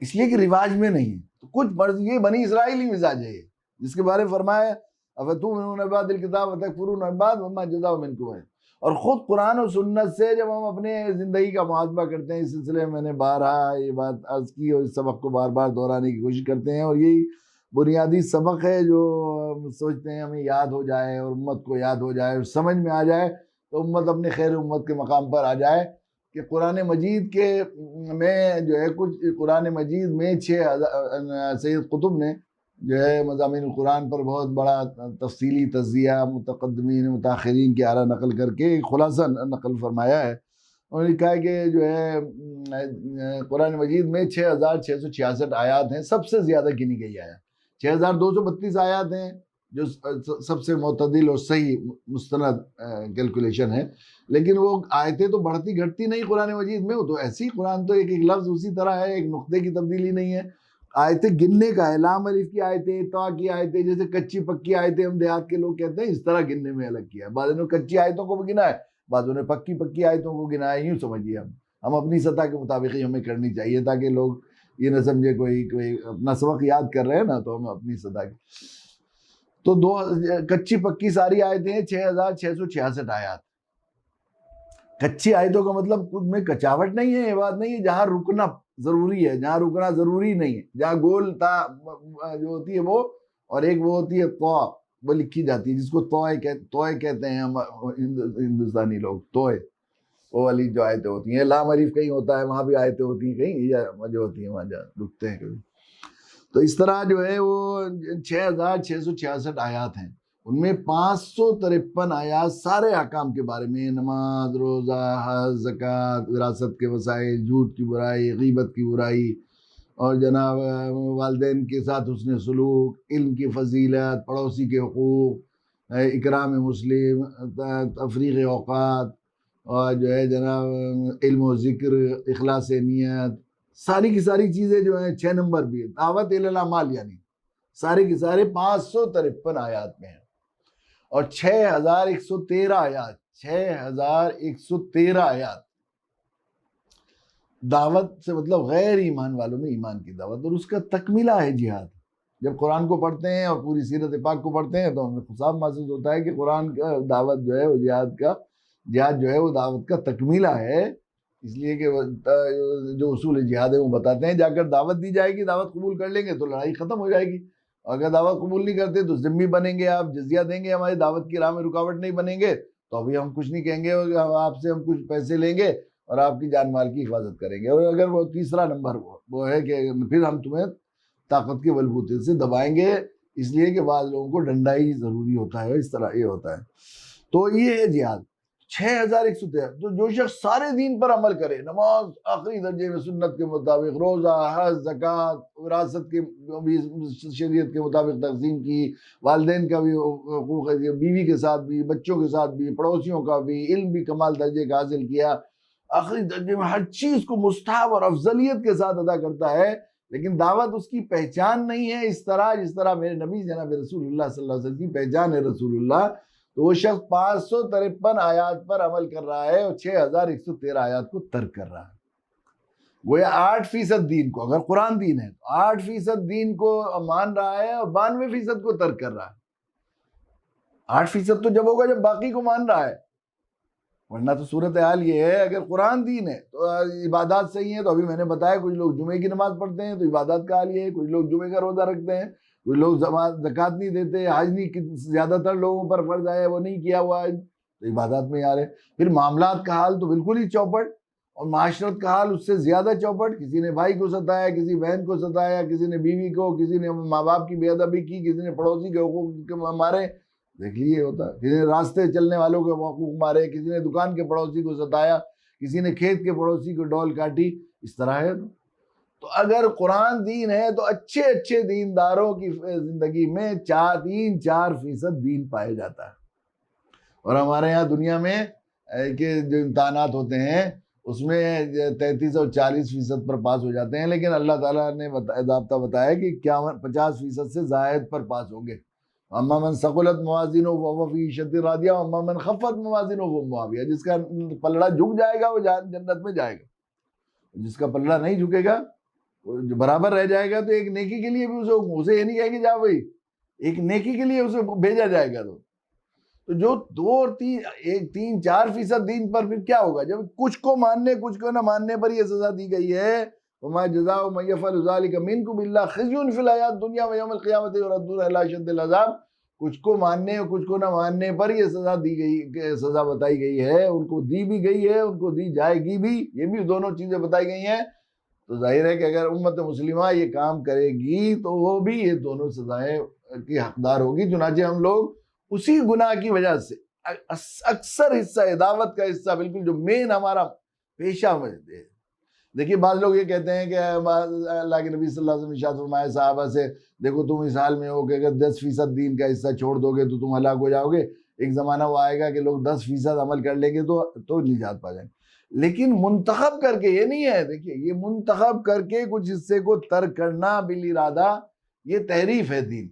اس لیے کہ رواج میں نہیں ہے. تو کچھ یہ بنی اسرائیلی مزاج ہے، جس کے بارے میں فرمایا افتؤمنون ببعض الکتاب وتکفرون ببعض وما جزاء من کفر. اور خود قرآن و سنت سے جب ہم اپنے زندگی کا محاسبہ کرتے ہیں، اس سلسلے میں میں نے بارہا یہ بات عرض کی اور اس سبق کو بار بار دہرانے کی کوشش کرتے ہیں، اور یہی بنیادی سبق ہے جو سوچتے ہیں ہمیں یاد ہو جائے اور امت کو یاد ہو جائے اور سمجھ میں آ جائے تو امت اپنے خیر امت کے مقام پر آ جائے کہ قرآن مجید کے میں جو ہے کچھ قرآن مجید میں 6000 سید قطب نے جو ہے مضامین القرآن پر بہت بڑا تفصیلی تجزیہ متقدمین متاخرین کی آراء نقل کر کے خلاصہ نقل فرمایا ہے. انہوں نے کہا کہ جو ہے قرآن مجید میں 6666 آیات ہیں، سب سے زیادہ گنی گئی آیات 6232 آیات ہیں جو سب سے معتدل اور صحیح مستند کیلکولیشن ہے. لیکن وہ آیتیں تو بڑھتی گھٹتی نہیں قرآن مجید میں، وہ تو ایسی قرآن تو ایک ایک لفظ اسی طرح ہے، ایک نقطے کی تبدیلی نہیں ہے. آیتیں گننے کا ہے، لام الف کی آیتیں، تا کی آیتیں، جیسے کچی پکی آیتیں ہم دیہات کے لوگ کہتے ہیں، اس طرح گننے میں الگ کیا ہے. بعضوں نے کچی آیتوں کو بھی گنا ہے، بعضوں نے پکی آیتوں کو گنا ہے. یوں سمجھیے ہم اپنی سطح کے مطابق ہی ہمیں کرنی چاہیے، تاکہ لوگ یہ نہ سمجھے کوئی اپنا سبق یاد کر رہے ہیں نا تو ہم اپنی سطح کی. تو کچی پکی ساری آیتیں ہیں 6666 آیات. کچی آیتوں کا مطلب خود میں کچاوٹ نہیں ہے، یہ بات نہیں ہے جہاں رکنا ضروری ہے، جہاں رکنا ضروری نہیں ہے، جہاں گول تا جو ہوتی ہے وہ، اور ایک وہ ہوتی ہے طا، وہ لکھی جاتی ہے جس کو توئے کہتے ہیں ہم ہندوستانی لوگ، توئے، وہ والی جو آیتیں ہوتی ہیں. لام الف کہیں ہوتا ہے وہاں بھی آیتیں ہوتی ہیں، کہیں جو ہوتی ہیں وہاں جہاں رکتے ہیں کبھی. تو اس طرح جو ہے وہ 6666 آیات ہیں، ان میں 553 آیات سارے احکام کے بارے میں، نماز، روزہ، حج، زکوٰۃ، وراثت کے وسائل، جھوٹ کی برائی، غیبت کی برائی، اور جناب والدین کے ساتھ حسن سلوک، علم کی فضیلت، پڑوسی کے حقوق، اکرام مسلم، تفریق اوقات، اور جو ہے جناب علم و ذکر، اخلاص نیت، ساری کی ساری چیزیں جو ہیں 6 نمبر بھی ہے. دعوت الاعمال یعنی سارے کی سارے 553 آیات میں ہیں. اور 6113 آیات 6113 آیات دعوت سے مطلب غیر ایمان والوں میں ایمان کی دعوت، اور اس کا تکملہ ہے جہاد. جب قرآن کو پڑھتے ہیں اور پوری سیرت پاک کو پڑھتے ہیں تو ہمیں خصاب محسوس ہوتا ہے کہ قرآن کا دعوت جو ہے وہ جہاد جو ہے وہ دعوت کا تکملہ ہے. اس لیے کہ جو اصول جہاد ہے وہ بتاتے ہیں، جا کر دعوت دی جائے گی، دعوت قبول کر لیں گے تو لڑائی ختم ہو جائے گی، اور اگر دعوت قبول نہیں کرتے تو ذمہ بنیں گے، آپ جزیہ دیں گے، ہماری دعوت کی راہ میں رکاوٹ نہیں بنیں گے تو ابھی ہم کچھ نہیں کہیں گے، آپ سے ہم کچھ پیسے لیں گے اور آپ کی جان مال کی حفاظت کریں گے. اور اگر وہ تیسرا نمبر وہ ہے کہ پھر ہم تمہیں طاقت کے بلبوتے سے دبائیں گے، اس لیے کہ بعض لوگوں کو ڈنڈا ہی ضروری ہوتا ہے، اس طرح یہ ہوتا ہے. تو یہ ہے جہاد. 6113. تو جو شخص سارے دین پر عمل کرے، نماز آخری درجے میں سنت کے مطابق، روزہ، حج، زکوٰۃ، وراثت کے بھی شریعت کے مطابق تقسیم کی، والدین کا بھی حقوق ہے، بیوی کے ساتھ بھی، بچوں کے ساتھ بھی، پڑوسیوں کا بھی، علم بھی کمال درجے کا حاصل کیا، آخری درجے میں ہر چیز کو مستحب اور افضلیت کے ساتھ ادا کرتا ہے، لیکن دعوت اس کی پہچان نہیں ہے اس طرح جس طرح میرے نبی جناب رسول اللہ صلی اللہ علیہ وسلم کی پہچان ہے رسول اللہ. تو وہ شخص 553 آیات پر عمل کر رہا ہے اور 6113 آیات کو ترک کر رہا ہے. گویا 8% دین کو، اگر قرآن دین ہے تو 8% دین کو مان رہا ہے اور 92% کو ترک کر رہا ہے. 8% تو جب ہوگا جب باقی کو مان رہا ہے، ورنہ تو صورتحال یہ ہے اگر قرآن دین ہے تو عبادات صحیح ہیں. تو ابھی میں نے بتایا کچھ لوگ جمعے کی نماز پڑھتے ہیں تو عبادات کا حال یہ ہے، کچھ لوگ جمعے کا روزہ رکھتے ہیں، کچھ لوگ زکوٰۃ نہیں دیتے، حج نہیں، زیادہ تر لوگوں پر فرض آیا وہ نہیں کیا ہوا حج، تو عبادات میں آ رہے. پھر معاملات کا حال تو بالکل ہی چوپٹ، اور معاشرت کا حال اس سے زیادہ چوپٹ. کسی نے بھائی کو ستایا، کسی بہن کو ستایا، کسی نے بیوی کو، کسی نے ماں باپ کی بے ادبی کی، کسی نے پڑوسی کے حقوق مارے. دیکھ لیے ہوتا ہے، کسی نے راستے چلنے والوں کے حقوق مارے، کسی نے دکان کے پڑوسی کو ستایا، کسی نے کھیت کے پڑوسی کو ڈول کاٹی. اس طرح ہے. تو اگر قرآن دین ہے تو اچھے اچھے دینداروں کی زندگی میں 3-4% دین پایا جاتا ہے. اور ہمارے یہاں دنیا میں کہ جو امتحانات ہوتے ہیں اس میں 33 اور 40% پر پاس ہو جاتے ہیں، لیکن اللہ تعالیٰ نے ضابطہ بتایا کہ 50% سے زائد پر پاس ہوں گے. اما من ثقلت موازینہ فہو فی عیشۃ راضیہ واما من خفت موازینہ فہو معاویہ. جس کا پلڑا جھک جائے گا وہ جنت میں جائے گا، جس کا پلڑا نہیں جھکے گا جو برابر رہ جائے گا تو ایک نیکی کے لیے بھی اسے یہ نہیں کہے کہ جا بھائی، ایک نیکی کے لیے اسے بھیجا جائے گا. تو جو 3-4% دین پر پھر کیا ہوگا جب کچھ کو ماننے کچھ کو نہ ماننے پر یہ سزا دی گئی ہے. وما جزاء من يفعل ذلك منكم الا خزي في الحیاۃ الدنیا ويوم القیامۃ يردون الى اشد العذاب. کچھ کو ماننے اور کچھ کو نہ ماننے پر یہ سزا بتائی گئی ہے، ان کو دی بھی گئی ہے، ان کو دی جائے گی بھی، یہ بھی دونوں چیزیں بتائی گئی ہیں. تو ظاہر ہے کہ اگر امت مسلمہ یہ کام کرے گی تو وہ بھی یہ دونوں سزائیں کی حقدار ہوگی. چنانچہ ہم لوگ اسی گناہ کی وجہ سے اکثر حصہ دعوت کا حصہ بالکل جو مین ہمارا پیشہ میں ہے. دیکھیے بعض لوگ یہ کہتے ہیں کہ اللہ کے نبی صلی اللہ علیہ وسلم ارشاد فرمائے صحابہ سے، دیکھو تم اس حال میں ہو کہ اگر 10% دین کا حصہ چھوڑ دو گے تو تم ہلاک ہو جاؤ گے. ایک زمانہ وہ آئے گا کہ لوگ 10% عمل کر لیں گے تو نجات پا جائیں گے. لیکن منتخب کر کے یہ نہیں ہے. دیکھیے یہ منتخب کر کے کچھ حصے کو ترک کرنا بالارادہ یہ تحریف ہے دین.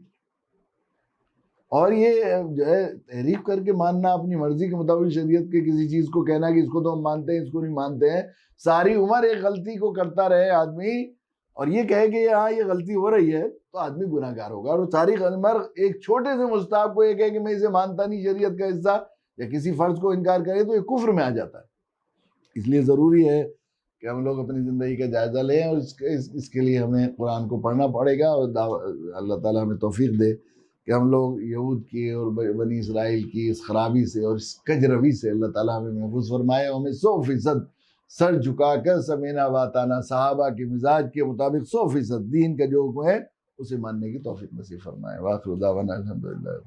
اور یہ جو ہے تحریف کر کے ماننا اپنی مرضی کے مطابق شریعت کے کسی چیز کو کہنا کہ اس کو تو ہم مانتے ہیں اس کو نہیں مانتے ہیں. ساری عمر ایک غلطی کو کرتا رہے آدمی اور یہ کہے کہ ہاں یہ غلطی ہو رہی ہے تو آدمی گناہ گار ہوگا. اور ساری عمر ایک چھوٹے سے مستحب کو یہ کہے کہ میں اسے مانتا نہیں شریعت کا حصہ یا کسی فرض کو انکار کرے تو یہ کفر میں آ جاتا ہے. اس لیے ضروری ہے کہ ہم لوگ اپنی زندگی کا جائزہ لیں اور اس کے لیے ہمیں قرآن کو پڑھنا پڑے گا. اور اللہ تعالیٰ ہمیں توفیق دے کہ ہم لوگ یہود کی اور بنی اسرائیل کی اس خرابی سے اور اس کجروی سے اللہ تعالیٰ ہمیں محفوظ فرمائے. ہمیں 100% سر جھکا کر سمینا واتانا صحابہ کے مزاج کے مطابق 100% دین کا جو حکم ہے اسے ماننے کی توفیق نصیب فرمائے. وآخر دعوانا الحمدللہ.